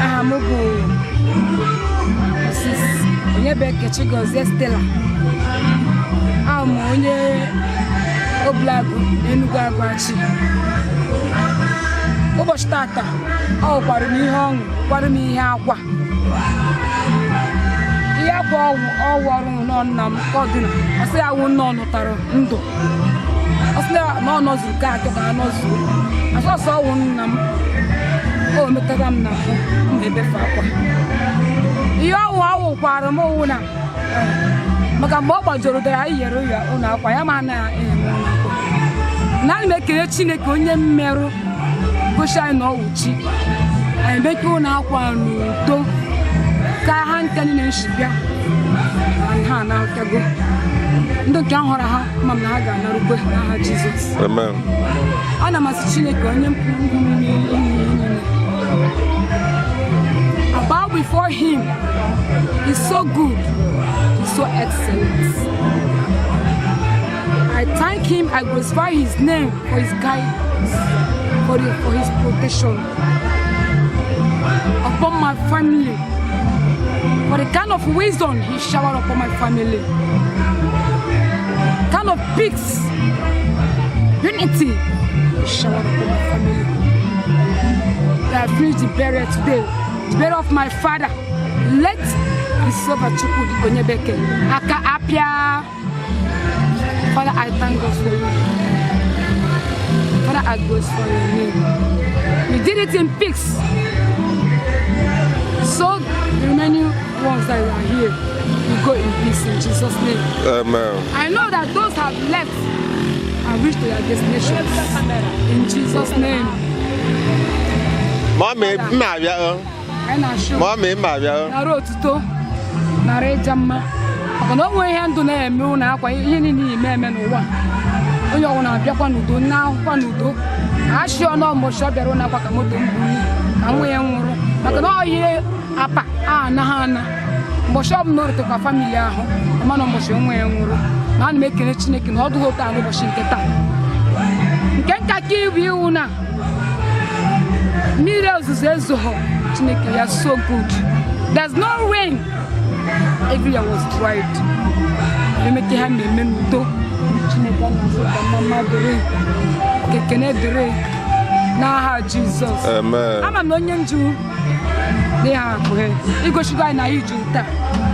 Aha m bụ Onyebeke Chigozie Stella. Ahụ m onye Oblagu Enugu Agwachi. Ụbọchị tata ọ kwara m ihe ọṅụ, kwara m ihe akwa. Ihe akwa ọwụ ọrụ nọ nna m ka ọ dị na ọsị awụ nọ nụtara ndụ. Ọsị na ọ nọzuru ka atọ ka anọzuru. Asọsọ ọwụ nna m o metara m n'afọ m ebefe akwa. Ihe ọwụ kwara m owu na maka mgbe ọ gbajoro dara iyere ya ụlọ akwa ya ma na naanị m ekele Chineke onye mmerụ gosi anyị na ọwụ chi anyị meke ụlọ akwa n'udo ka ha nke niile nshibịa ha na-akago ndị nke ahụrụ ha ma na ha ga-anarukwe n'aha Jizọs. Amen. Ana m asị Chineke onye mpụrụ niile bow before him. He's so good, he's so excellent. I thank him, I glorify his name for his guidance. for his protection upon my family, for the kind of wisdom he showered upon my family, kind of peace, unity he showered upon my family. I finished the burial today, the burial of my father, late CHUKWUDI ONYEBUEKE, aka Apia. Father, I thank God for you. Father, I glorify your name. You did it in peace. So the remaining ones that are here, you go in peace in Jesus' name. Amen. I know that those have left and reached their destinations in Jesus' name. Mommy, Mommy, Naro tuto, nare jamma. Akano nwe ihe ndụ na-eme ụna akwa ihe niile ime n'ụwa. Onye ọwụ na-abịakwa n'udo na akwa n'udo. Ashi ọnụ mbọchị ọ bịara ụna akwa ka moto mbuli ka nwe ya nwụrụ. Maka na ọ ihe apa na ha na. Mbọchị ọ bụ na orutekwa famili ahụ, ama na mbọchị nwe ya nwụrụ. Ma ana m ekele Chineke na ọ dụghị otu ahụ ụbọchị nke taa. Nke nka ka ibu iwu na mmiri ozuzo ezoghọ Chineke ya so good. There's no rain. Every year was dried. You make a hand in Menudo. Chineke na so mama dere. Kekene dere. Na Jesus. Amen. Ama no nyenju. They have he go shuga na iju ta.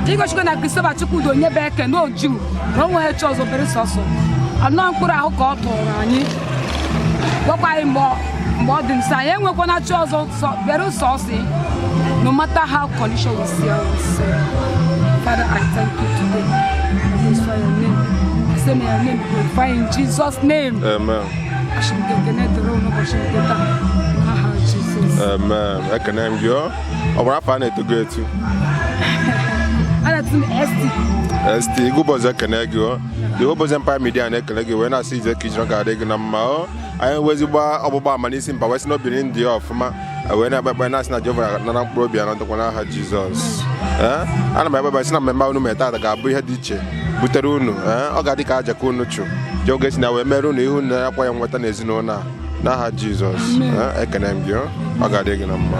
He go shuga na Christopher CHUKWUDI ONYEBUEKE no ju. No one chose obere soso. Ana nkuru ahụ ka ọ tụrụ anyị. Gwakwa mbo din sa ye nwekwa na chi ọzọ beru sosi. No matter how condition we see ourselves. Father, I thank you today. I glorify your name. I say may your name be glorified in Jesus' name. Amen. I should get the road no bush get that. Jesus. Amen. I can name you. I want to to go to. And that's ST. ST. Go boys I can go. The Obos Empire Media and I can go when I see the kitchen garden number. I was about Manisim, but was not been in the off. When I buy national job, na probi and on ha Jesus. Ana me baba sina memba unu meta ga bu ihe diche butere unu ọ ga dịka aja ka unu chu joge sina we meru na ihu na akwa ya nweta na ezinụlọ na ha Jesus ekene m gị ọ ga dị gị na mma